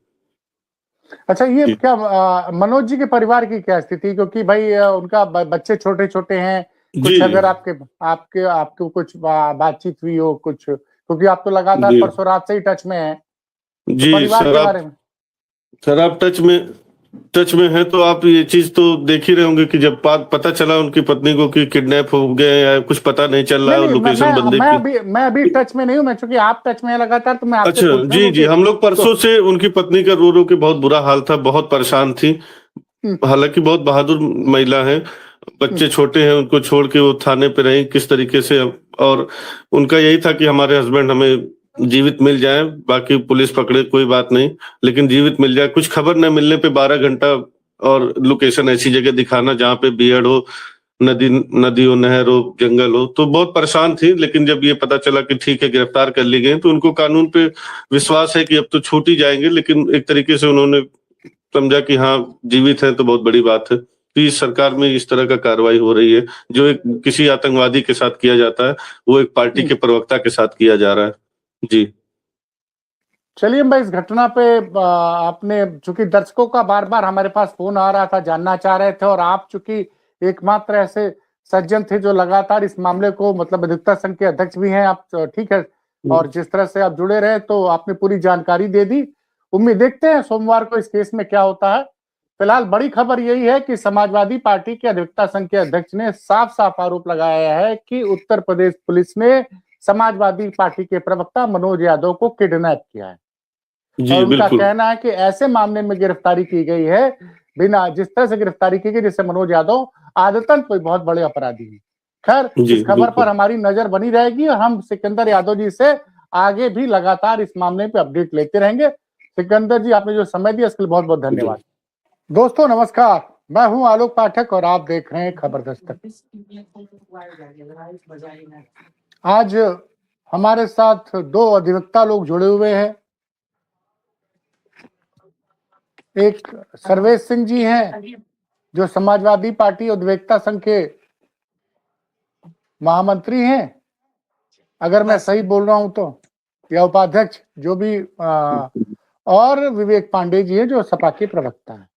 अच्छा, ये क्या मनोज जी के परिवार की क्या स्थिति? क्योंकि भाई उनका बच्चे छोटे छोटे हैं। कुछ अगर आपके कुछ बातचीत हुई हो कुछ, क्योंकि आप तो लगातार परसों रात से ही टच में हैं। जी तो परिवार के बारे में सर, आप टच में है तो आप ये चीज तो देख ही रहे होंगे कि जब पता चला उनकी पत्नी को कि किडनैप हो गए या कुछ पता नहीं चल रहा है लोकेशन बंदे की। मैं अभी टच में नहीं हूँ। मैं चूंकि आप टच में लगातार, तो मैं आपसे अच्छा पूछ रहा हूं जी, हम लोग परसों से उनकी पत्नी का रो रो के बहुत बुरा हाल था, बहुत परेशान थी। हालांकि बहुत बहादुर महिला है, बच्चे छोटे हैं, उनको छोड़ के वो थाने पे रही किस तरीके से। और उनका यही था कि हमारे हस्बैंड हमें जीवित मिल जाए, बाकी पुलिस पकड़े कोई बात नहीं, लेकिन जीवित मिल जाए। कुछ खबर न मिलने पे 12 घंटा और लोकेशन ऐसी जगह दिखाना जहाँ पे बीहड़ हो, नदी हो, नहर हो, जंगल हो, तो बहुत परेशान थी। लेकिन जब ये पता चला कि ठीक है गिरफ्तार कर ली गई, तो उनको कानून पे विश्वास है कि अब तो छूट ही जाएंगे। लेकिन एक तरीके से उन्होंने समझा कि हाँ जीवित है तो बहुत बड़ी बात है। तो इस सरकार में इस तरह का कार्रवाई हो रही है, जो एक किसी आतंकवादी के साथ किया जाता है वो एक पार्टी के प्रवक्ता के साथ किया जा रहा है। जी चलिए भाई, इस घटना पे आपने, चूंकि दर्शकों का बार बार हमारे पास फोन आ रहा था, जानना चाह रहे थे, और आप चूंकि एकमात्र ऐसे सज्जन थे जो लगातार इस मामले को, मतलब अधिवक्ता संघ के अध्यक्ष भी हैं आप, ठीक है, और जिस तरह से आप जुड़े रहे तो आपने पूरी जानकारी दे दी। उम्मीद देखते हैं सोमवार को इस केस में क्या होता है। फिलहाल बड़ी खबर यही है कि समाजवादी पार्टी के अधिवक्ता संघ के अध्यक्ष ने साफ साफ आरोप लगाया है कि उत्तर प्रदेश पुलिस ने समाजवादी पार्टी के प्रवक्ता मनोज यादव को किडनैप किया है। और उनका कहना है कि ऐसे मामले में गिरफ्तारी की गई है, बिना जिस तरह से गिरफ्तारी की गई जिससे मनोज यादव आदतन कोई बहुत बड़े अपराधी है। खैर, इस खबर पर हमारी नजर बनी रहेगी और हम सिकंदर यादव जी से आगे भी लगातार इस मामले पे अपडेट लेते रहेंगे। सिकंदर जी, आपने जो समय दिया इसके लिए बहुत बहुत धन्यवाद। दोस्तों नमस्कार, मैं हूं आलोक पाठक और आप देख रहे हैं खबर दस्तक। आज हमारे साथ 2 अधिवक्ता लोग जुड़े हुए हैं। एक सर्वेश सिंह जी हैं जो समाजवादी पार्टी अधिवक्ता संघ के महामंत्री हैं, अगर मैं सही बोल रहा हूं तो, या उपाध्यक्ष जो भी, और विवेक पांडे जी हैं जो सपा के प्रवक्ता हैं।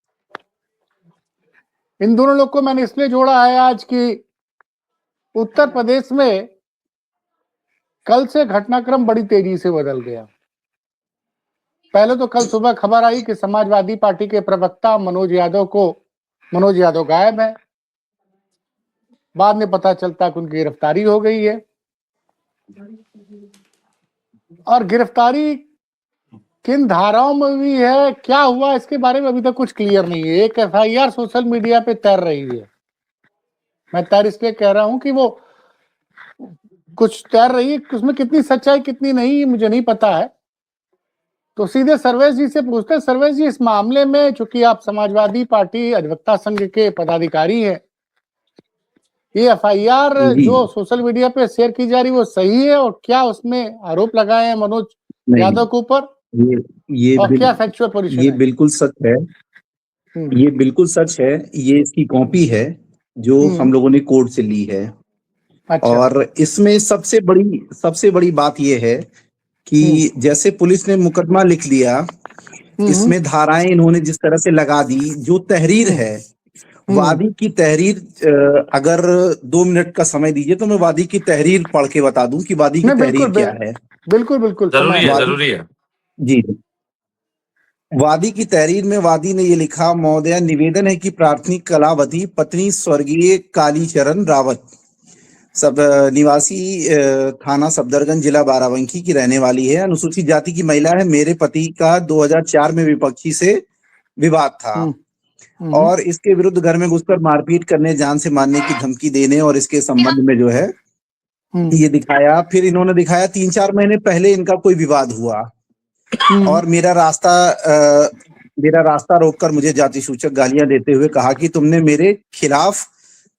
इन दोनों लोग को मैंने इसलिए जोड़ा है आज कि उत्तर प्रदेश में कल से घटनाक्रम बड़ी तेजी से बदल गया। पहले तो कल सुबह खबर आई कि समाजवादी पार्टी के प्रवक्ता मनोज यादव गायब है। बाद में पता चलता कि उनकी गिरफ्तारी हो गई है, और गिरफ्तारी किन धाराओं में भी है, क्या हुआ इसके बारे में अभी तक कुछ क्लियर नहीं है। एक FIR सोशल मीडिया पे तैर रही है। मैं तैर इसलिए कह रहा हूं कि वो कुछ तैर रही है, उसमें कितनी सच्चाई कितनी नहीं मुझे नहीं पता है, तो सीधे सर्वेश जी से पूछते हैं। सर्वेश जी, इस मामले में चूंकि आप समाजवादी पार्टी अधिवक्ता संघ के पदाधिकारी हैं, ये एफआईआर जी जो सोशल मीडिया पे शेयर की जा रही है वो सही है, और क्या उसमें आरोप लगाए हैं मनोज नहीं, यादव के ऊपर, ये और क्या फैक्चुअल पोजीशन ये है? बिल्कुल सच है। ये बिल्कुल सच है। ये इसकी कॉपी है जो हम लोगों ने कोर्ट से ली है। अच्छा। और इसमें सबसे बड़ी बात ये है कि जैसे पुलिस ने मुकदमा लिख लिया, इसमें धाराएं इन्होंने जिस तरह से लगा दी, जो तहरीर है, वादी की तहरीर, अगर 2 मिनट का समय दीजिए तो मैं वादी की तहरीर पढ़ के बता दूं कि वादी की तहरीर क्या है। बिल्कुल बिल्कुल जरूरी है। जी, वादी की तहरीर में वादी ने ये लिखा, महोदया निवेदन है कि प्राथमिक कलावती पत्नी स्वर्गीय कालीचरण रावत सब निवासी थाना सफदरगंज जिला बाराबंकी की रहने वाली है, अनुसूचित जाति की महिला है। मेरे पति का 2004 में विपक्षी से विवाद था और इसके विरुद्ध घर में घुसकर मारपीट करने, जान से मारने की धमकी देने और इसके संबंध में जो है ये दिखाया। फिर इन्होंने दिखाया 3-4 महीने पहले इनका कोई विवाद हुआ और मेरा रास्ता रोककर मुझे जाति सूचक गालियां देते हुए कहा कि तुमने मेरे खिलाफ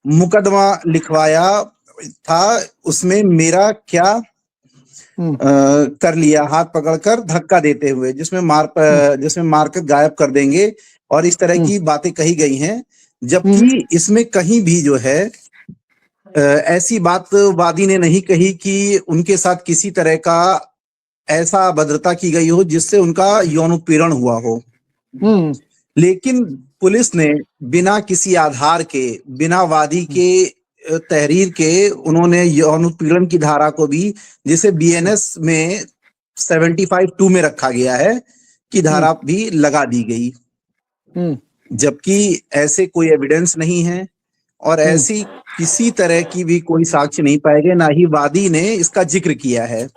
मुकदमा लिखवाया था, उसमें मेरा क्या कर लिया, हाथ पकड़कर धक्का देते हुए, जिसमें मारकर गायब कर देंगे, और इस तरह की बातें कही गई हैं। जबकि इसमें कहीं भी जो है ऐसी बात वादी ने नहीं कही कि उनके साथ किसी तरह का ऐसा अभद्रता की गई हो जिससे उनका यौन उत्पीड़न हुआ हो। लेकिन पुलिस ने बिना किसी आधार के, बिना वादी के तहरीर के, उन्होंने यौन उत्पीड़न की धारा को भी, जिसे बीएनएस में 75(2) में रखा गया है, की धारा भी लगा दी गई। जबकि ऐसे कोई एविडेंस नहीं है और ऐसी किसी तरह की भी कोई साक्ष्य नहीं पाए गए, ना ही वादी ने इसका जिक्र किया है।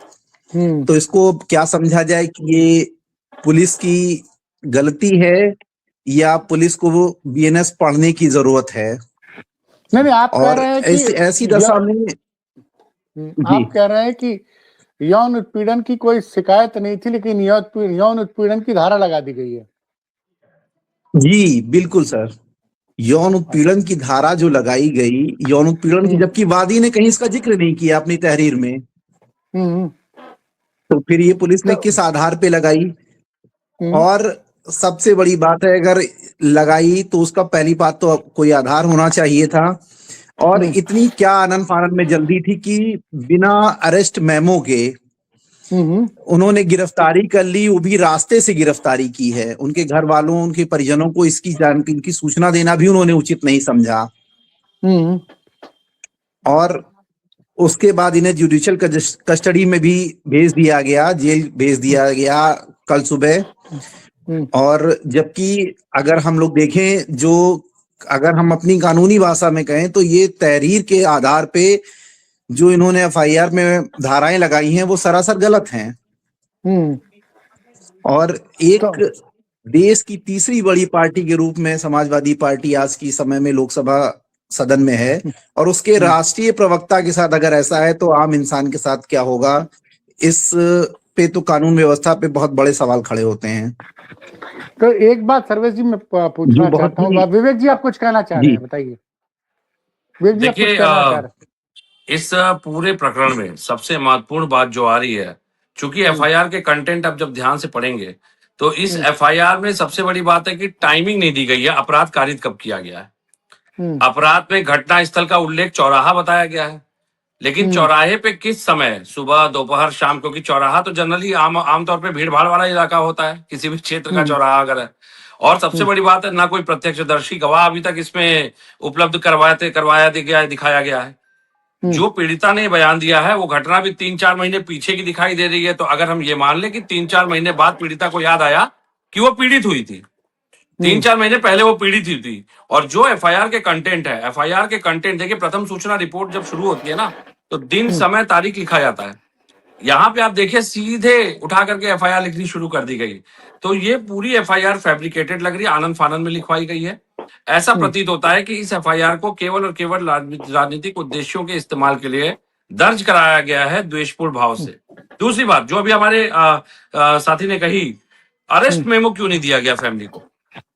तो इसको क्या समझा जाए कि ये पुलिस की गलती है या पुलिस को वो बीएनएस पढ़ने की जरूरत है? नहीं, आप कह रहे हैं कि ऐसी दशा में आप कह रहे हैं कि यौन उत्पीड़न की कोई शिकायत नहीं थी, लेकिन यौन उत्पीड़न की धारा लगा दी गई है। जी बिल्कुल सर, यौन उत्पीड़न की धारा जो लगाई गई, यौन उत्पीड़न की, जबकि वादी ने कहीं इसका जिक्र नहीं किया अपनी तहरीर में। तो फिर ये पुलिस ने किस आधार पे लगाई? और सबसे बड़ी बात है, अगर लगाई तो उसका पहली बात तो कोई आधार होना चाहिए था। और इतनी क्या आनन फानन में जल्दी थी कि बिना अरेस्ट मेमो के उन्होंने गिरफ्तारी कर ली, वो भी रास्ते से गिरफ्तारी की है। उनके घर वालों, उनके परिजनों को इनकी सूचना देना भी उन्होंने उचित नहीं समझा। और उसके बाद इन्हें जुडिशियल कस्टडी में भी भेज दिया गया, जेल भेज दिया गया कल सुबह। और जबकि अगर हम लोग देखें, अगर हम अपनी कानूनी भाषा में कहें तो ये तहरीर के आधार पे जो इन्होंने एफआईआर में धाराएं लगाई हैं वो सरासर गलत हैं। और एक देश की तीसरी बड़ी पार्टी के रूप में समाजवादी पार्टी आज की समय में लोकसभा सदन में है, और उसके राष्ट्रीय प्रवक्ता के साथ अगर ऐसा है तो आम इंसान के साथ क्या होगा? इस पे तो कानून व्यवस्था पे बहुत बड़े सवाल खड़े होते हैं। तो एक बात सर्वेश जी मैं पूछना चाहता हूँ, विवेक जी आप कुछ कहना चाह रहे हैं, बताइए। विवेक जी आप कुछ कहना चाह रहे हैं? इस पूरे प्रकरण में सबसे महत्वपूर्ण बात जो आ रही है, चूंकि एफआईआर के कंटेंट अब जब ध्यान से पढ़ेंगे तो इस एफआईआर में सबसे बड़ी बात है कि टाइमिंग नहीं दी गई है, अपराध कारित कब किया गया है। अपराध में घटना स्थल का उल्लेख चौराहा बताया गया है, लेकिन चौराहे पे किस समय, सुबह, दोपहर, शाम, क्योंकि चौराहा तो जनरली आमतौर पे भीड़ भाड़ वाला इलाका होता है, किसी भी क्षेत्र का चौराहा अगर है। और सबसे बड़ी बात है, ना कोई प्रत्यक्षदर्शी गवाह अभी तक इसमें उपलब्ध दिखाया गया है। जो पीड़िता ने बयान दिया है वो घटना भी 3-4 महीने पीछे की दिखाई दे रही है। तो अगर हम ये मान लें कि 3-4 महीने बाद पीड़िता को याद आया कि वो पीड़ित हुई थी, 3-4 महीने पहले वो पीड़ित हुई थी। और जो एफआईआर के कंटेंट है, एफआईआर के कंटेंट देखिए, प्रथम सूचना रिपोर्ट जब शुरू होती है ना तो दिन, समय, तारीख लिखा जाता है। यहाँ पे आप देखिए सीधे उठा करके एफआईआर लिखनी शुरू कर दी गई। तो ये पूरी एफआईआर फैब्रिकेटेड लग रही है, आनंद फानन में लिखवाई गई है। ऐसा प्रतीत होता है कि इस एफआईआर को केवल और केवल राजनीतिक उद्देश्यों के इस्तेमाल के लिए दर्ज कराया गया है, द्वेषपूर्ण भाव से। दूसरी बात जो अभी हमारे साथी ने कही अरेस्ट मेमो क्यों नहीं दिया गया फैमिली को?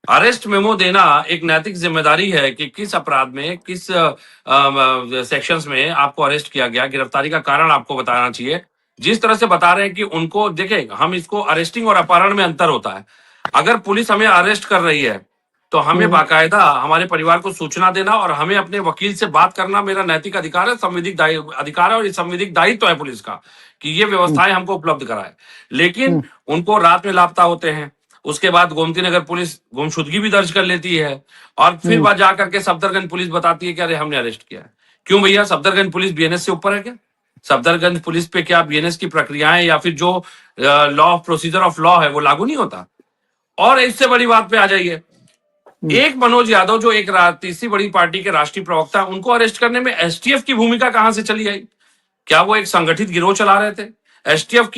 अरेस्ट मेमो देना एक नैतिक जिम्मेदारी है कि किस अपराध में, किस सेक्शंस में आपको अरेस्ट किया गया, गिरफ्तारी का कारण आपको बताना चाहिए। जिस तरह से बता रहे हैं कि उनको देखें, हम इसको अरेस्टिंग और अपहरण में अंतर होता है। अगर पुलिस हमें अरेस्ट कर रही है तो हमें बाकायदा हमारे परिवार को सूचना देना और हमें अपने वकील से बात करना मेरा नैतिक अधिकार है, संवैधानिक अधिकार है, और ये संवैधानिक दायित्व है पुलिस का कि ये व्यवस्थाएं हमको उपलब्ध कराए। लेकिन उनको रात में लापता होते हैं, उसके बाद गोमती नगर पुलिस गुमशुदगी भी दर्ज कर लेती है और फिर वहां जाकर के सफदरगंज पुलिस बताती है कि अरे हमने अरेस्ट किया है। क्यों भैया, सफदरगंज पुलिस बीएनएस से ऊपर है क्या? सफदरगंज पुलिस पे क्या बीएनएस की प्रक्रियाएं या फिर जो law of procedure of law है वो लागू नहीं होता? और इससे बड़ी बात पे आ जाइए, एक मनोज यादव जो एक तीसरी बड़ी पार्टी के राष्ट्रीय प्रवक्ता, उनको अरेस्ट करने में एसटीएफ की भूमिका कहां से चली आई? क्या वो एक संगठित गिरोह चला रहे थे? एसटीएफ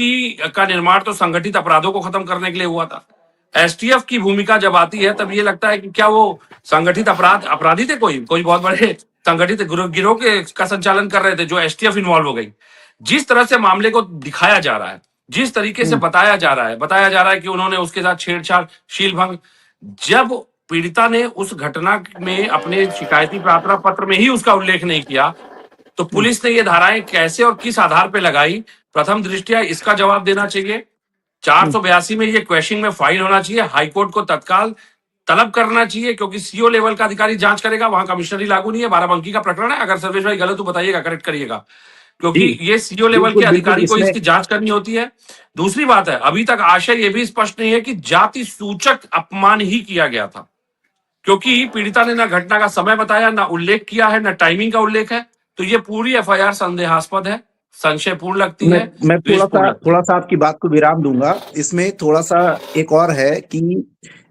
का निर्माण तो संगठित अपराधों को खत्म करने के लिए हुआ था। एसटीएफ की भूमिका जब आती है तब ये लगता है कि क्या वो संगठित अपराधी थे, कोई बहुत बड़े संगठित गिरोह का संचालन कर रहे थे जो एसटीएफ इन्वॉल्व हो गई। जिस तरह से मामले को दिखाया जा रहा है, जिस तरीके से बताया जा रहा है कि उन्होंने उसके साथ छेड़छाड़, शीलभंग, जब पीड़िता ने उस घटना में अपने शिकायती प्रार्थना पत्र में ही उसका उल्लेख नहीं किया, तो पुलिस ने ये धाराएं कैसे और किस आधार पर लगाई? प्रथम दृष्टया इसका जवाब देना चाहिए। 482 में ये क्वेश्चन में फाइल होना चाहिए, हाईकोर्ट को तत्काल तलब करना चाहिए, क्योंकि सीओ लेवल का अधिकारी जांच करेगा, वहां कमिश्नरी लागू नहीं है। बाराबंकी का प्रकरण है, अगर सर्वेश भाई गलत तो बताइएगा, करेक्ट करिएगा, क्योंकि ये सीओ लेवल के अधिकारी को इसकी जांच करनी होती है। दूसरी बात है, अभी तक आशय ये भी स्पष्ट नहीं है कि जाति सूचक अपमान ही किया गया था, क्योंकि पीड़िता ने ना घटना का समय बताया, ना उल्लेख किया है, ना टाइमिंग का उल्लेख है। तो ये पूरी एफआईआर संदेहास्पद है, संशयपूर्ण लगती है। मैं थोड़ा सा आपकी बात को विराम दूंगा। इसमें थोड़ा सा एक और है कि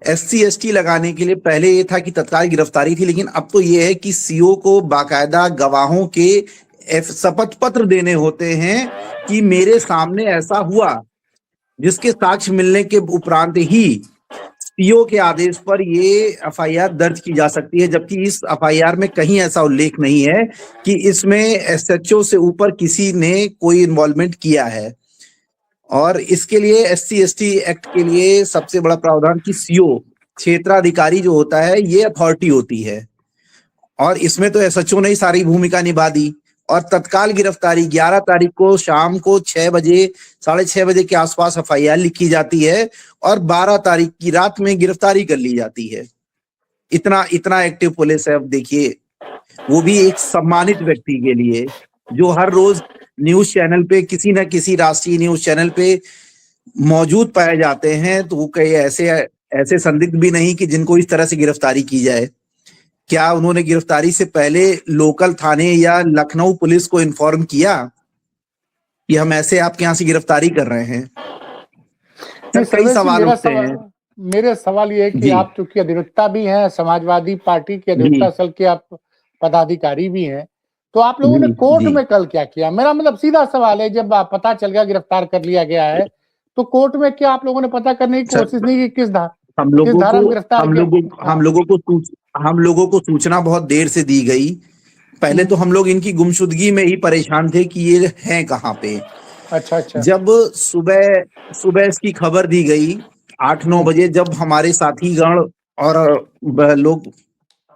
एससी एसटी लगाने के लिए पहले ये था कि तत्काल गिरफ्तारी थी, लेकिन अब तो ये है कि सीओ को बाकायदा गवाहों के शपथ पत्र देने होते हैं कि मेरे सामने ऐसा हुआ, जिसके साक्ष्य मिलने के उपरांत ही सीओ के आदेश पर ये एफआईआर दर्ज की जा सकती है। जबकि इस एफआईआर में कहीं ऐसा उल्लेख नहीं है कि इसमें एसएचओ से ऊपर किसी ने कोई इन्वॉल्वमेंट किया है। और इसके लिए एससी एसटी एक्ट के लिए सबसे बड़ा प्रावधान कि सीओ क्षेत्राधिकारी जो होता है ये अथॉरिटी होती है, और इसमें तो एसएचओ ने ही सारी भूमिका निभा दी। और तत्काल गिरफ्तारी 11 तारीख को शाम को 6 बजे 6:30 बजे के आसपास एफआईआर लिखी जाती है और 12 तारीख की रात में गिरफ्तारी कर ली जाती है। इतना एक्टिव पुलिस है। अब देखिए, वो भी एक सम्मानित व्यक्ति के लिए जो हर रोज न्यूज चैनल पे, किसी न किसी राष्ट्रीय न्यूज चैनल पे मौजूद पाए जाते हैं, तो वो कई ऐसे संदिग्ध भी नहीं कि जिनको इस तरह से गिरफ्तारी की जाए। क्या उन्होंने गिरफ्तारी से पहले लोकल थाने या लखनऊ पुलिस को इन्फॉर्म किया कि हम ऐसे आपके यहाँ से गिरफ्तारी कर रहे हैं? कई सवाल उठते हैं। मेरे सवाल ये है कि आप चूंकि अधिवक्ता भी हैं, समाजवादी पार्टी के अधिवक्ता सेल के आप पदाधिकारी भी हैं, तो आप लोगों ने कोर्ट में कल क्या किया? मेरा मतलब सीधा सवाल है, जब पता चल गया गिरफ्तार कर लिया गया है, तो कोर्ट में क्या आप लोगों ने पता करने की कोशिश नहीं की किस धारा में गिरफ्तार? हम लोगों को सूचना बहुत देर से दी गई। पहले तो हम लोग इनकी गुमशुदगी में ही परेशान थे कि ये हैं कहाँ पे। अच्छा। जब सुबह इसकी खबर दी गई 8-9 बजे, जब हमारे साथीगण और लोग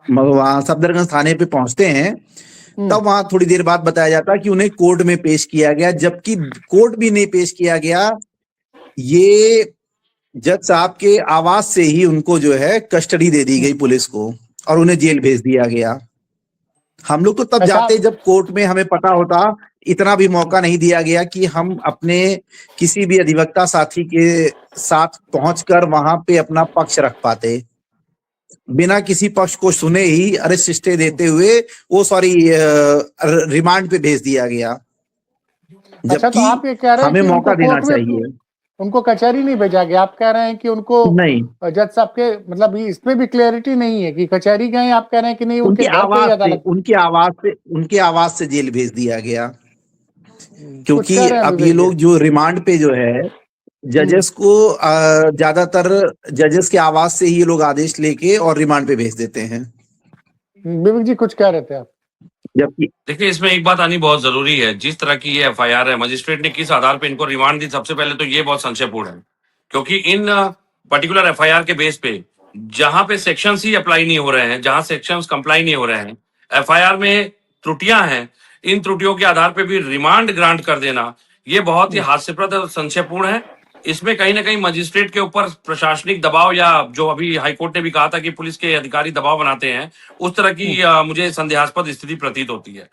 वहां सफदरगंज थाने पे पहुंचते हैं, तब वहां थोड़ी देर बाद बताया जाता कि उन्हें कोर्ट में पेश किया गया, जबकि कोर्ट भी नहीं पेश किया गया। ये जज साहब के आवाज से ही उनको जो है कस्टडी दे दी गई पुलिस को और उन्हें जेल भेज दिया गया। हम लोग तो तब जाते जब कोर्ट में हमें पता होता। इतना भी मौका नहीं दिया गया कि हम अपने किसी भी अधिवक्ता साथी के साथ पहुंचकर वहां पे अपना पक्ष रख पाते। बिना किसी पक्ष को सुने ही अरेस्ट स्टे देते हुए रिमांड पे भेज दिया गया। अच्छा, तो आप ये कह रहे हैं हमें मौका देना चाहिए। उनको कचहरी नहीं भेजा गया? आप कह रहे हैं कि उनको नहीं, जज साहब के मतलब इसमें भी क्लैरिटी नहीं है कि कचहरी गए? आप कह रहे हैं कि नहीं, उनकी आवाज से जेल भेज दिया गया, क्योंकि अब ये लोग जो रिमांड पे जो है जजेस को ज्यादातर जजेस के आवाज से ही ये लोग आदेश लेके और रिमांड पे भेज देते हैं। विवेक जी कुछ कह रहे थे आप? देखिए, इसमें एक बात आनी बहुत जरूरी है। जिस तरह की ये एफआईआर है, मजिस्ट्रेट ने किस आधार पर इनको रिमांड दी, सबसे पहले तो ये बहुत संशयपूर्ण है, क्योंकि इन पर्टिकुलर एफआईआर के बेस पे, जहां पे सेक्शंस ही अप्लाई नहीं हो रहे हैं, जहां सेक्शंस कंप्लाई नहीं हो रहे हैं, एफआईआर में त्रुटियां हैं, इन त्रुटियों के आधार पे भी रिमांड ग्रांट कर देना, ये बहुत ही हास्यप्रद और संशयपूर्ण है। इसमें कहीं ना कहीं मजिस्ट्रेट के ऊपर प्रशासनिक दबाव, या जो अभी हाईकोर्ट ने भी कहा था कि पुलिस के अधिकारी दबाव बनाते हैं, उस तरह की मुझे संदेहास्पद स्थिति प्रतीत होती है।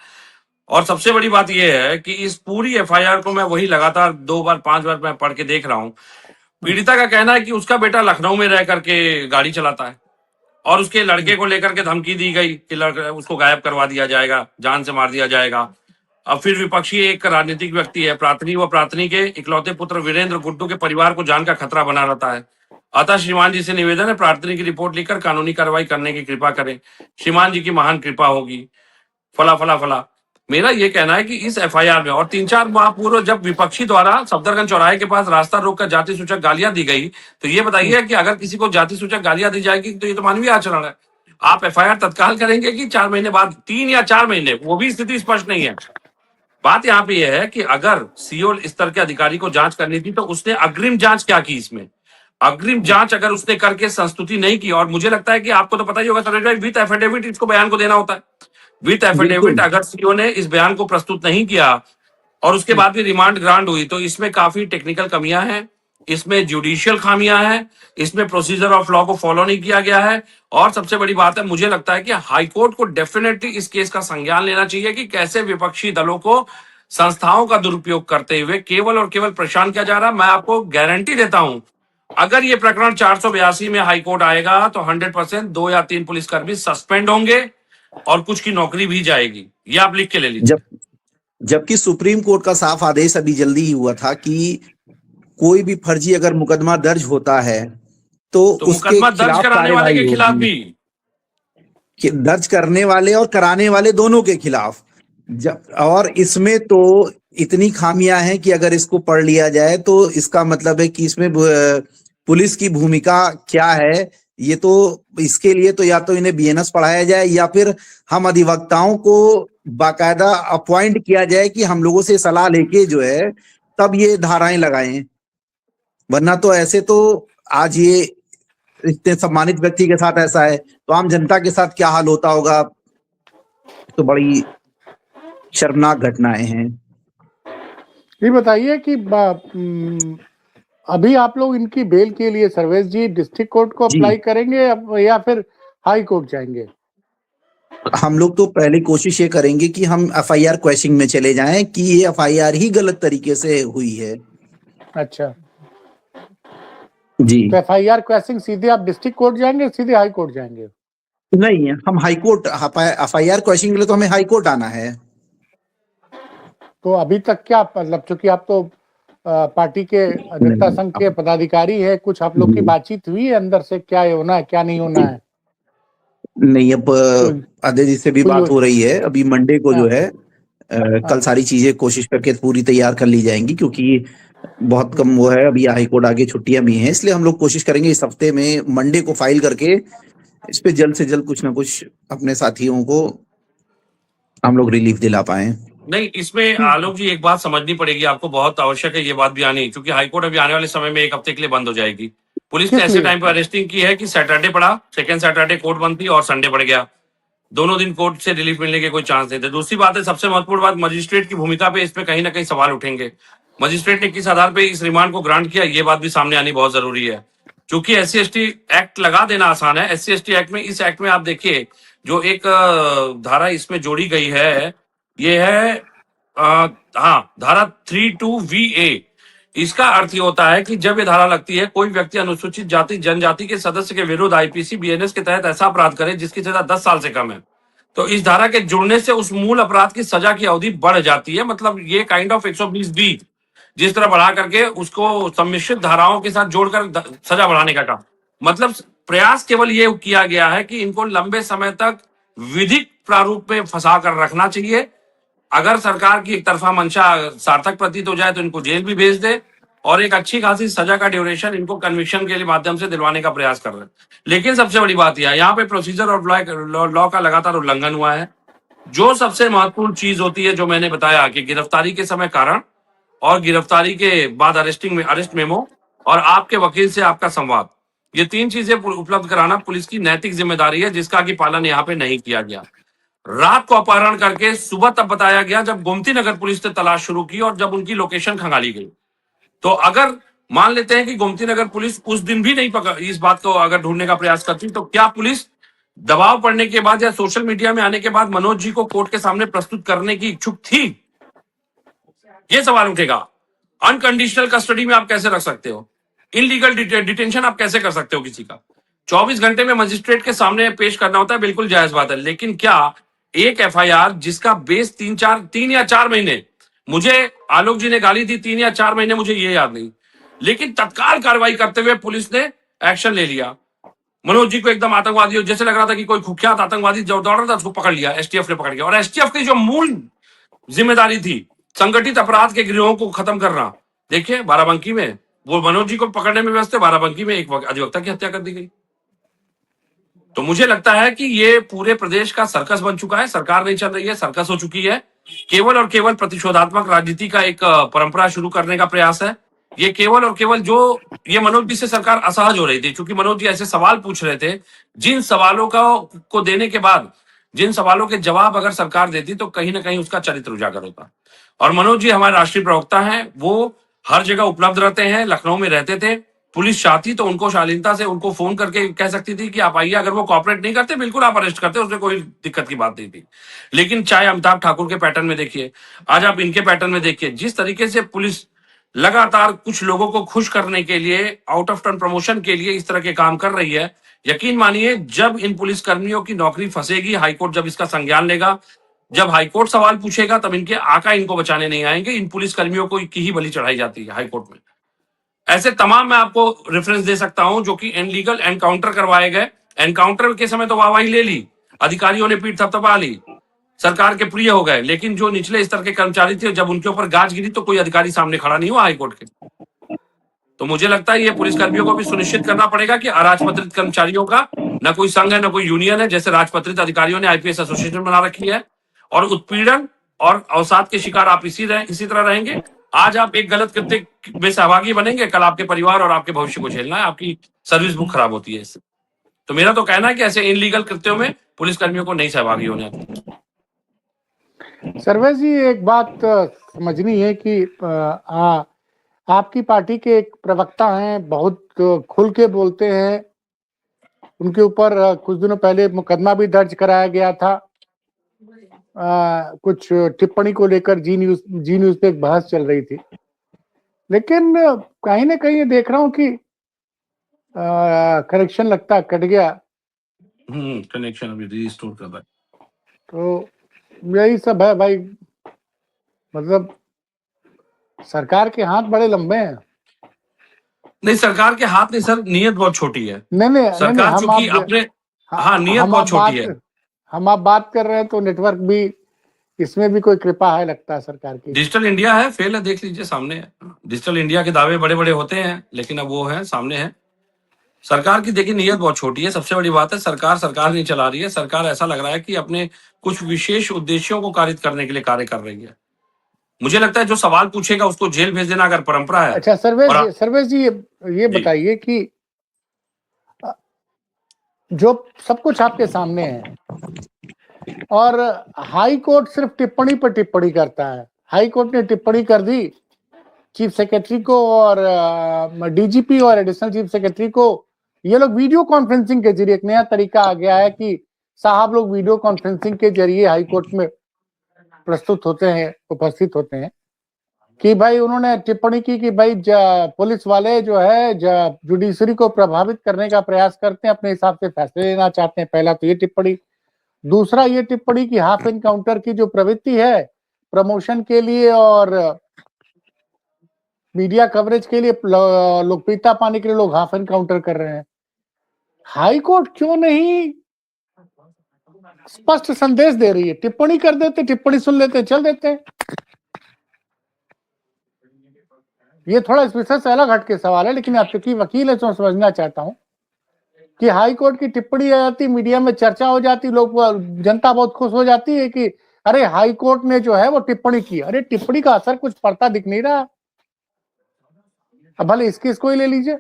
और सबसे बड़ी बात यह है कि इस पूरी एफआईआर को मैं वही लगातार 2 बार 5 बार मैं पढ़ के देख रहा हूं। पीड़िता का कहना है कि उसका बेटा लखनऊ में रह करके गाड़ी चलाता है और उसके लड़के को लेकर के धमकी दी गई कि उसको गायब करवा दिया जाएगा, जान से मार दिया जाएगा। अब फिर विपक्षी एक राजनीतिक व्यक्ति है, प्रार्थनी व प्रार्थनी के इकलौते पुत्र वीरेंद्र गुड्डू के परिवार को जान का खतरा बना रहता है। अतः श्रीमान जी से निवेदन है, प्रार्थनी की रिपोर्ट लिखकर कानूनी कार्रवाई करने की कृपा करें, श्रीमान जी की महान कृपा होगी, फला फला फला। मेरा ये कहना है कि इस एफआईआर में, और 3-4 माह पूर्व जब विपक्षी द्वारा सफदरगंज चौराहे के पास रास्ता रोककर जाति सूचक गालियां दी गई, तो ये बताइए कि अगर किसी को जाति सूचक गालियां दी जाएगी तो ये तो मानवीय आचरण है। आप एफआईआर तत्काल करेंगे कि 4 महीने बाद, 3 या 4 महीने, वो भी स्थिति स्पष्ट नहीं है। बात यहाँ पे यह है कि अगर सीओ स्तर के अधिकारी को जांच करनी थी तो उसने अग्रिम जांच क्या की? इसमें अग्रिम जांच अगर उसने करके संस्तुति नहीं की, और मुझे लगता है कि आपको तो पता ही होगा सरोज भाई, विथ एफिडेविट इसको बयान को देना होता है। विथ एफिडेविट अगर सीओ ने इस बयान को प्रस्तुत नहीं किया और उसके बाद भी रिमांड ग्रांट हुई, तो इसमें काफी टेक्निकल कमियां हैं, इसमें जुडिशियल खामियां हैं, इसमें प्रोसीजर ऑफ लॉ को फॉलो नहीं किया गया है। और सबसे बड़ी बात है, मुझे लगता है कि हाईकोर्ट को डेफिनेटली इस केस का संज्ञान लेना चाहिए कि कैसे विपक्षी दलों को संस्थाओं का दुरुपयोग करते हुए केवल और केवल परेशान किया जा रहा है। मैं आपको गारंटी देता हूं, अगर ये प्रकरण 482 में हाईकोर्ट आएगा तो 100% 2 या 3 पुलिसकर्मी सस्पेंड होंगे और कुछ की नौकरी भी जाएगी। ये आप लिख के ले लीजिए। जबकि सुप्रीम कोर्ट का साफ आदेश अभी जल्दी ही हुआ था कि कोई भी फर्जी अगर मुकदमा दर्ज होता है तो उसके मुकदमा दर्ज कराने वाले के खिलाफ भी, दर्ज करने वाले और कराने वाले दोनों के खिलाफ। और इसमें तो इतनी खामियां हैं कि अगर इसको पढ़ लिया जाए तो इसका मतलब है कि इसमें पुलिस की भूमिका क्या है। ये तो इसके लिए तो या तो इन्हें बीएनएस पढ़ाया जाए या फिर हम अधिवक्ताओं को बाकायदा अपॉइंट किया जाए कि हम लोगों से सलाह लेके जो है तब ये धाराएं लगाएं, वरना तो ऐसे तो आज ये इतने सम्मानित व्यक्ति के साथ ऐसा है तो आम जनता के साथ क्या हाल होता होगा। तो बड़ी शर्मनाक घटनाएं हैं। ये बताइए कि अभी आप लोग इनकी बेल के लिए सर्वेश जी डिस्ट्रिक्ट कोर्ट को अप्लाई करेंगे या फिर हाई कोर्ट जाएंगे? हम लोग तो पहले कोशिश ये करेंगे कि हम एफआईआर क्वेश्चनिंग में चले जाएं कि ये एफआईआर ही गलत तरीके से हुई है। अच्छा जी, तो एफआईआर क्वेश्चनिंग सीधे आप डिस्ट्रिक्ट कोर्ट जाएंगे, सीधे हाई कोर्ट जाएंगे? नहीं, हम हाई कोर्ट, एफआईआर क्वेश्चनिंग के लिए तो हमें हाई कोर्ट आना है। तो अभी तक क्या मतलब, चूंकि आप तो पार्टी के अधिवक्ता संघ के पदाधिकारी है, कुछ आप लोग की बातचीत हुई है अंदर से, क्या होना है क्या नहीं होना है? नहीं, अब अजय जी से भी बात हो रही है। अभी मंडे को जो है कल सारी चीजें कोशिश करके पूरी तैयार कर ली जाएंगी, क्योंकि बहुत कम वो है, अभी हाई कोर्ट आगे छुट्टियां भी हैं, इसलिए हम लोग कोशिश करेंगे इस हफ्ते में मंडे को फाइल करके इस पे जल्द से जल्द कुछ ना कुछ अपने साथियों को हम लोग रिलीफ दिला पाए। नहीं, इसमें आलोक जी एक बात समझनी पड़ेगी आपको, बहुत आवश्यक है ये बात भी आनी, क्योंकि हाईकोर्ट अभी आने वाले समय में 1 हफ्ते के लिए बंद हो जाएगी। पुलिस ने ऐसे टाइम पर अरेस्टिंग की है कि सैटरडे पड़ा, सेकंड सैटरडे कोर्ट बंद थी और संडे पड़ गया, दोनों दिन कोर्ट से रिलीफ मिलने के कोई चांस नहीं थे। दूसरी बात है, सबसे महत्वपूर्ण बात, मजिस्ट्रेट की भूमिका पे इसमें कहीं ना कहीं सवाल उठेंगे। मजिस्ट्रेट ने किस आधार पर इस रिमांड को ग्रांट किया, ये बात भी सामने आनी बहुत जरूरी है। क्योंकि SC/ST एक्ट लगा देना आसान है। SC/ST एक्ट में, इस एक्ट में आप देखिए जो एक धारा इसमें जोड़ी गई है, ये है धारा 32VA। इसका अर्थ ये होता है कि जब ये धारा लगती है, कोई व्यक्ति अनुसूचित जाति जनजाति के सदस्य के विरुद्ध IPC BNS के तहत ऐसा अपराध करे जिसकी सजा 10 साल से कम है, तो इस धारा के जुड़ने से उस मूल अपराध की सजा की अवधि बढ़ जाती है। मतलब ये काइंड ऑफ 120B जिस तरह बढ़ा करके उसको सम्मिश्रित धाराओं के साथ जोड़कर सजा बढ़ाने का काम, मतलब प्रयास केवल ये किया गया है कि इनको लंबे समय तक विधिक प्रारूप में फंसा कर रखना चाहिए। अगर सरकार की एक तरफा मंशा सार्थक प्रतीत हो जाए तो इनको जेल भी भेज दे और एक अच्छी खासी सजा का ड्यूरेशन इनको कन्विक्शन के माध्यम से दिलवाने का प्रयास कर रहे हैं। लेकिन सबसे बड़ी बात यह है, यहाँ पे प्रोसीजर ऑफ लॉ का लगातार उल्लंघन हुआ है। जो सबसे महत्वपूर्ण चीज होती है, जो मैंने बताया कि गिरफ्तारी के समय कारण और गिरफ्तारी के बाद अरेस्ट मेमो और आपके वकील से आपका संवाद, ये 3 चीजें उपलब्ध कराना पुलिस की नैतिक जिम्मेदारी है, जिसका कि पालन यहाँ पे नहीं किया गया। रात को अपहरण करके सुबह तब बताया गया जब गोमती नगर पुलिस ने तलाश शुरू की और जब उनकी लोकेशन खंगाली गई। तो अगर मान लेते हैं कि गोमती नगर पुलिस उस दिन भी नहीं पकड़ इस बात को अगर ढूंढने का प्रयास करती, तो क्या पुलिस दबाव पड़ने के बाद या सोशल मीडिया में आने के बाद मनोज जी को कोर्ट के सामने प्रस्तुत करने की इच्छुक थी? ये सवाल उठेगा। अनकंडीशनल कस्टडी में आप कैसे रख सकते हो? इनलीगल डिटेंशन आप कैसे कर सकते हो किसी का? 24 घंटे में मजिस्ट्रेट के सामने पेश करना होता है, बिल्कुल जायज बात है। लेकिन क्या एक एफआईआर जिसका बेस 3 या 4 महीने, मुझे आलोक जी ने गाली दी 3 या 4 महीने, मुझे ये याद नहीं, लेकिन तत्काल कार्रवाई करते हुए पुलिस ने एक्शन ले लिया। मनोज जी को एकदम आतंकवादी जैसे लग रहा था कि कोई कुख्यात आतंकवादी जो दौड़ रहा था उसको पकड़ लिया, एसटीएफ ने पकड़ लिया। और एसटीएफ की जो मूल जिम्मेदारी थी संगठित अपराध के गिरोहों को खत्म करना, देखिए बाराबंकी में वो मनोज जी को पकड़ने में व्यस्त थे, बाराबंकी में एक अधिवक्ता की हत्या कर दी गई। तो मुझे लगता है कि ये पूरे प्रदेश का सर्कस बन चुका है, सरकार नहीं चल रही है, सर्कस हो चुकी है। केवल और केवल प्रतिशोधात्मक राजनीति का एक परंपरा शुरू करने का प्रयास है। ये केवल और केवल जो ये मनोज जी से सरकार असहज हो रही थी, क्योंकि मनोज जी ऐसे सवाल पूछ रहे थे जिन सवालों को देने के बाद, जिन सवालों के जवाब अगर सरकार देती तो कहीं ना कहीं उसका चरित्र उजागर होता। और मनोज जी हमारे राष्ट्रीय प्रवक्ता हैं, वो हर जगह उपलब्ध रहते हैं, लखनऊ में रहते थे। पुलिस चाहती तो उनको शालीनता से उनको फोन करके कह सकती थी कि आप आइए, अगर वो कॉपरेट नहीं करते बिल्कुल आप अरेस्ट करते, उसमें कोई दिक्कत की बात नहीं थी। लेकिन चाहे अमिताभ ठाकुर के पैटर्न में देखिए, आज आप इनके पैटर्न में देखिए, जिस तरीके से पुलिस लगातार कुछ लोगों को खुश करने के लिए, आउट ऑफ टर्न प्रमोशन के लिए इस तरह के काम कर रही है, यकीन मानिए जब इन पुलिस कर्मियों की नौकरी फंसेगी, हाईकोर्ट जब इसका संज्ञान लेगा, जब हाईकोर्ट सवाल पूछेगा, तब इनके आका इनको बचाने नहीं आएंगे। इन पुलिस कर्मियों को की ही बलि चढ़ाई जाती है हाईकोर्ट में। ऐसे तमाम मैं आपको रेफरेंस दे सकता हूं जो कि इनलीगल एनकाउंटर करवाए गए। एनकाउंटर के समय तो वाहवाही ले ली, अधिकारियों ने पीठ थपथपा ली, सरकार के प्रिय हो गए, लेकिन जो निचले स्तर के कर्मचारी थे, जब उनके ऊपर गाज गिरी तो कोई अधिकारी सामने खड़ा नहीं हुआ हाईकोर्ट के। तो मुझे लगता है ये पुलिस कर्मियों को भी सुनिश्चित करना पड़ेगा कि अराजपत्रित कर्मचारियों का न कोई संघ है न कोई यूनियन है, जैसे राजपत्रित अधिकारियों ने आईपीएस एसोसिएशन बना रखी है। और उत्पीड़न और अवसाद के शिकार आप इसी तरह रहेंगे। आज आप एक गलत कृत्य में सहभागी बनेंगे, कल आपके परिवार और आपके भविष्य को झेलना है, आपकी सर्विस बुक खराब होती है इससे। तो मेरा तो कहना है कि ऐसे इनलीगल कृत्यों में पुलिस कर्मियों को नहीं सहभागी होने दें। सर्वेश जी, एक बात समझनी है कि आपकी पार्टी के एक प्रवक्ता हैं, बहुत खुल के बोलते हैं, उनके ऊपर कुछ दिनों पहले मुकदमा भी दर्ज कराया गया था। कुछ टिप्पणी को लेकर जी न्यूज पे एक बहस चल रही थी, लेकिन कहीं ना कहीं देख रहा हूं कि कनेक्शन लगता कट गया। कनेक्शन अभी रीस्टोर कर रहा है। तो यही सब है भाई, मतलब सरकार के हाथ बड़े लंबे हैं। नहीं, सरकार के हाथ नहीं सर, नीयत बहुत छोटी है। नहीं, सरकार चूंकि अपने नीयत बहुत छोटी है। हम आप बात कर रहे हैं तो नेटवर्क भी, इसमें भी कोई कृपा है लगता है सरकार की। डिजिटल इंडिया है, फेल है, देख लीजिए सामने है। डिजिटल इंडिया के दावे बड़े बड़े होते हैं, लेकिन अब वो है सामने है। सरकार की देखिए नीयत बहुत छोटी है। सबसे बड़ी बात है सरकार नहीं चला रही है। सरकार ऐसा लग रहा है कि अपने कुछ विशेष उद्देश्यों को कारित करने के लिए कार्य कर रही है। मुझे लगता है जो सवाल पूछेगा उसको जेल भेज देना अगर परंपरा है। अच्छा सर्वेश जी, ये बताइए कि जो सब कुछ आपके सामने है और हाई कोर्ट सिर्फ टिप्पणी पर टिप्पणी करता है। हाई कोर्ट ने टिप्पणी कर दी चीफ सेक्रेटरी को और डीजीपी और एडिशनल चीफ सेक्रेटरी को। ये लोग वीडियो कॉन्फ्रेंसिंग के जरिए, एक नया तरीका आ गया है कि साहब लोग वीडियो कॉन्फ्रेंसिंग के जरिए हाई कोर्ट में प्रस्तुत होते हैं, उपस्थित होते हैं, कि भाई उन्होंने टिप्पणी की कि भाई पुलिस वाले जो है जुडिशरी को प्रभावित करने का प्रयास करते हैं, अपने हिसाब से फैसले लेना चाहते हैं। पहला तो ये टिप्पणी। दूसरा ये टिप्पणी की हाफ एनकाउंटर की जो प्रवृत्ति है, प्रमोशन के लिए और मीडिया कवरेज के लिए, लोकप्रियता पाने के लिए लोग हाफ एनकाउंटर कर रहे हैं। हाई कोर्ट क्यों नहीं स्पष्ट संदेश दे रही है? टिप्पणी कर देते, टिप्पणी सुन लेते, चल देते। ये थोड़ा इस विषय से अलग हटके सवाल है, लेकिन आप चूंकि वकील है तो समझना चाहता हूं कि हाई कोर्ट की टिप्पणी आ जाती, मीडिया में चर्चा हो जाती, लोग, जनता बहुत खुश हो जाती है कि अरे हाई कोर्ट ने जो है वो टिप्पणी की। अरे टिप्पणी का असर कुछ पड़ता दिख नहीं रहा। अब भले इस केस को ही ले लीजिए,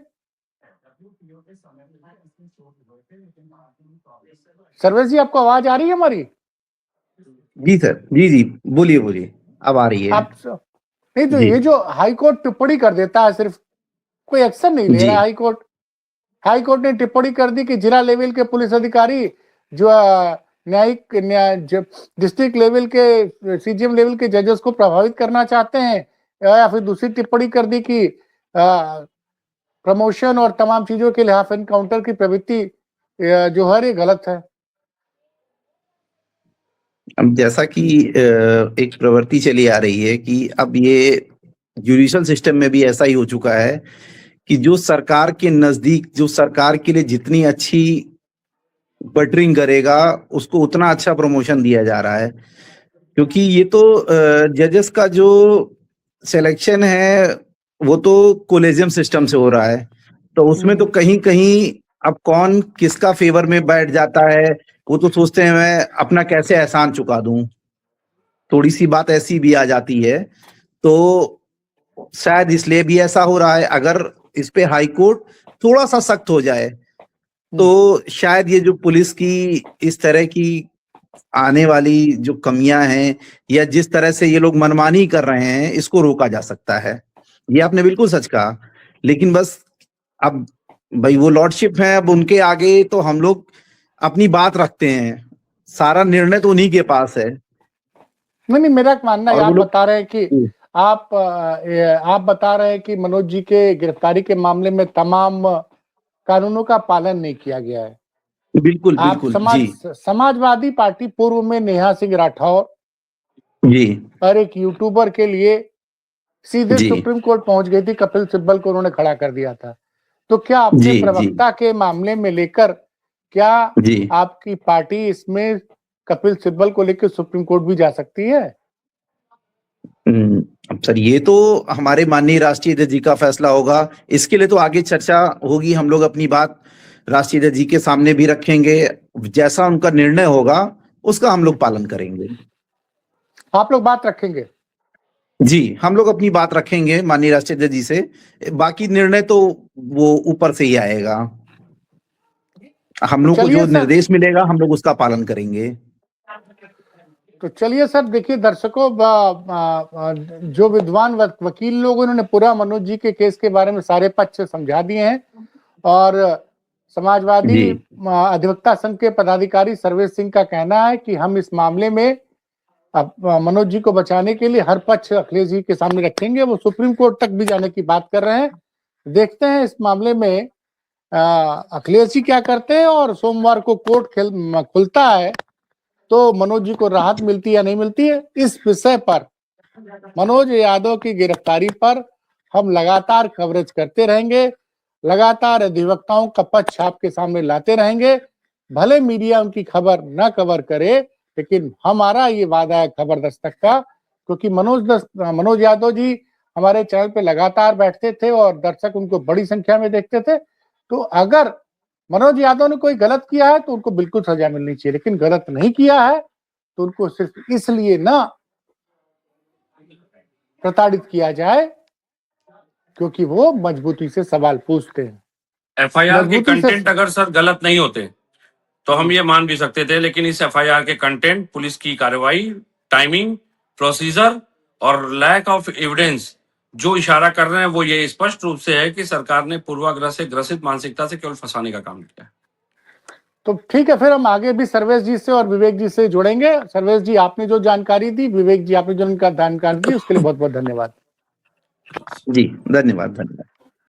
सर्वेश जी, आपको आवाज आ रही है हमारी? जी सर, जी जी, बोलिए बोलिए, अब आ रही है। आप नहीं तो जी ये जो हाई कोर्ट टिप्पणी कर देता है, सिर्फ कोई एक्शन नहीं ले जी रहा हाई कोर्ट ने टिप्पणी कर दी कि जिला लेवल के पुलिस अधिकारी जो डिस्ट्रिक्ट लेवल के सीजीएम लेवल के जजेस को प्रभावित करना चाहते हैं, या फिर दूसरी टिप्पणी कर दी कि प्रमोशन और तमाम चीजों के लिए हाफ एनकाउंटर की प्रवृत्ति जो है ये गलत है। अब जैसा कि एक प्रवृत्ति चली आ रही है कि अब ये जुडिशल सिस्टम में भी ऐसा ही हो चुका है कि जो सरकार के नजदीक, जो सरकार के लिए जितनी अच्छी बटरिंग करेगा, उसको उतना अच्छा प्रमोशन दिया जा रहा है। क्योंकि ये तो जजेस का जो सिलेक्शन है वो तो कोलेजियम सिस्टम से हो रहा है, तो उसमें तो कहीं कहीं अब कौन किसका फेवर में बैठ जाता है, वो तो सोचते हैं मैं अपना कैसे एहसान चुका दूं, थोड़ी सी बात ऐसी भी आ जाती है। तो शायद इसलिए भी ऐसा हो रहा है। अगर इस पे हाई कोर्ट थोड़ा सा सख्त हो जाए तो शायद ये जो पुलिस की इस तरह की आने वाली जो कमियां हैं, या जिस तरह से ये लोग मनमानी कर रहे हैं, इसको रोका जा सकता है। ये आपने बिल्कुल सच कहा। लेकिन बस अब भाई वो लॉर्डशिप है, अब उनके आगे तो हम लोग अपनी बात रखते हैं, सारा निर्णय तो उन्हीं के पास है। नहीं, मेरा मानना है, और आप वो लोग बता रहे हैं कि आप बता रहे हैं कि मनोज जी के गिरफ्तारी के मामले में तमाम कानूनों का पालन नहीं किया गया है। बिल्कुल आप बिल्कुल जी समाजवादी पार्टी पूर्व में नेहा सिंह राठौर जी और एक यूट्यूबर के लिए सीधे जी सुप्रीम कोर्ट पहुंच गई थी, कपिल सिब्बल को उन्होंने खड़ा कर दिया था। तो क्या अपने जी जी प्रवक्ता के मामले में लेकर क्या जी आपकी पार्टी इसमें कपिल सिब्बल को लेकर सुप्रीम कोर्ट भी जा सकती है? अब सर ये तो हमारे माननीय राष्ट्रीय अध्यक्ष जी का फैसला होगा। इसके लिए तो आगे चर्चा होगी, हम लोग अपनी बात राष्ट्रीय अध्यक्ष जी के सामने भी रखेंगे। जैसा उनका निर्णय होगा उसका हम लोग पालन करेंगे। आप लोग बात रखेंगे? जी, हम लोग अपनी बात रखेंगे माननीय राष्ट्रीय अध्यक्ष जी से। बाकी निर्णय तो वो ऊपर से ही आएगा। हम लोग को जो निर्देश मिलेगा हम लोग उसका पालन करेंगे। तो चलिए सर, देखिए दर्शकों, जो विद्वान वकील लोग, उन्होंने पूरा मनोज जी के केस के बारे में सारे पक्ष समझा दिए हैं। और समाजवादी अधिवक्ता संघ के पदाधिकारी सर्वेश सिंह का कहना है कि हम इस मामले में मनोज जी को बचाने के लिए हर पक्ष अखिलेश जी के सामने रखेंगे। वो सुप्रीम कोर्ट तक भी जाने की बात कर रहे हैं। देखते हैं इस मामले में अखिलेश जी क्या करते हैं, और सोमवार को कोर्ट खुलता है तो मनोज जी को राहत मिलती या नहीं मिलती है। इस विषय पर, मनोज यादव की गिरफ्तारी पर हम लगातार कवरेज करते रहेंगे, लगातार अधिवक्ताओं का पक्ष आपके सामने लाते रहेंगे। भले मीडिया उनकी खबर न कवर करे, लेकिन हमारा ये वादा है खबर दस्तक का, क्योंकि मनोज यादव जी हमारे चैनल पे लगातार बैठते थे और दर्शक उनको बड़ी संख्या में देखते थे। तो अगर मनोज यादव ने कोई गलत किया है तो उनको बिल्कुल सजा मिलनी चाहिए, लेकिन गलत नहीं किया है तो उनको सिर्फ इसलिए ना प्रताड़ित किया जाए क्योंकि वो मजबूती से सवाल पूछते हैं। एफआईआर के कंटेंट अगर सर गलत नहीं होते तो हम ये मान भी सकते थे, लेकिन इस एफआईआर के कंटेंट, पुलिस की कार्रवाई, टाइमिंग, प्रोसीजर और लैक ऑफ एविडेंस जो इशारा कर रहे हैं वो ये स्पष्ट रूप से है कि सरकार ने पूर्वाग्रह से ग्रसित मानसिकता से केवल फंसाने का काम किया है। तो ठीक है, फिर हम आगे भी सर्वेश जी से और विवेक जी से जुड़ेंगे। सर्वेश जी, आपने जो जानकारी दी, विवेक जी आपने जो जानकारी दी, उसके लिए बहुत बहुत धन्यवाद। जी धन्यवाद।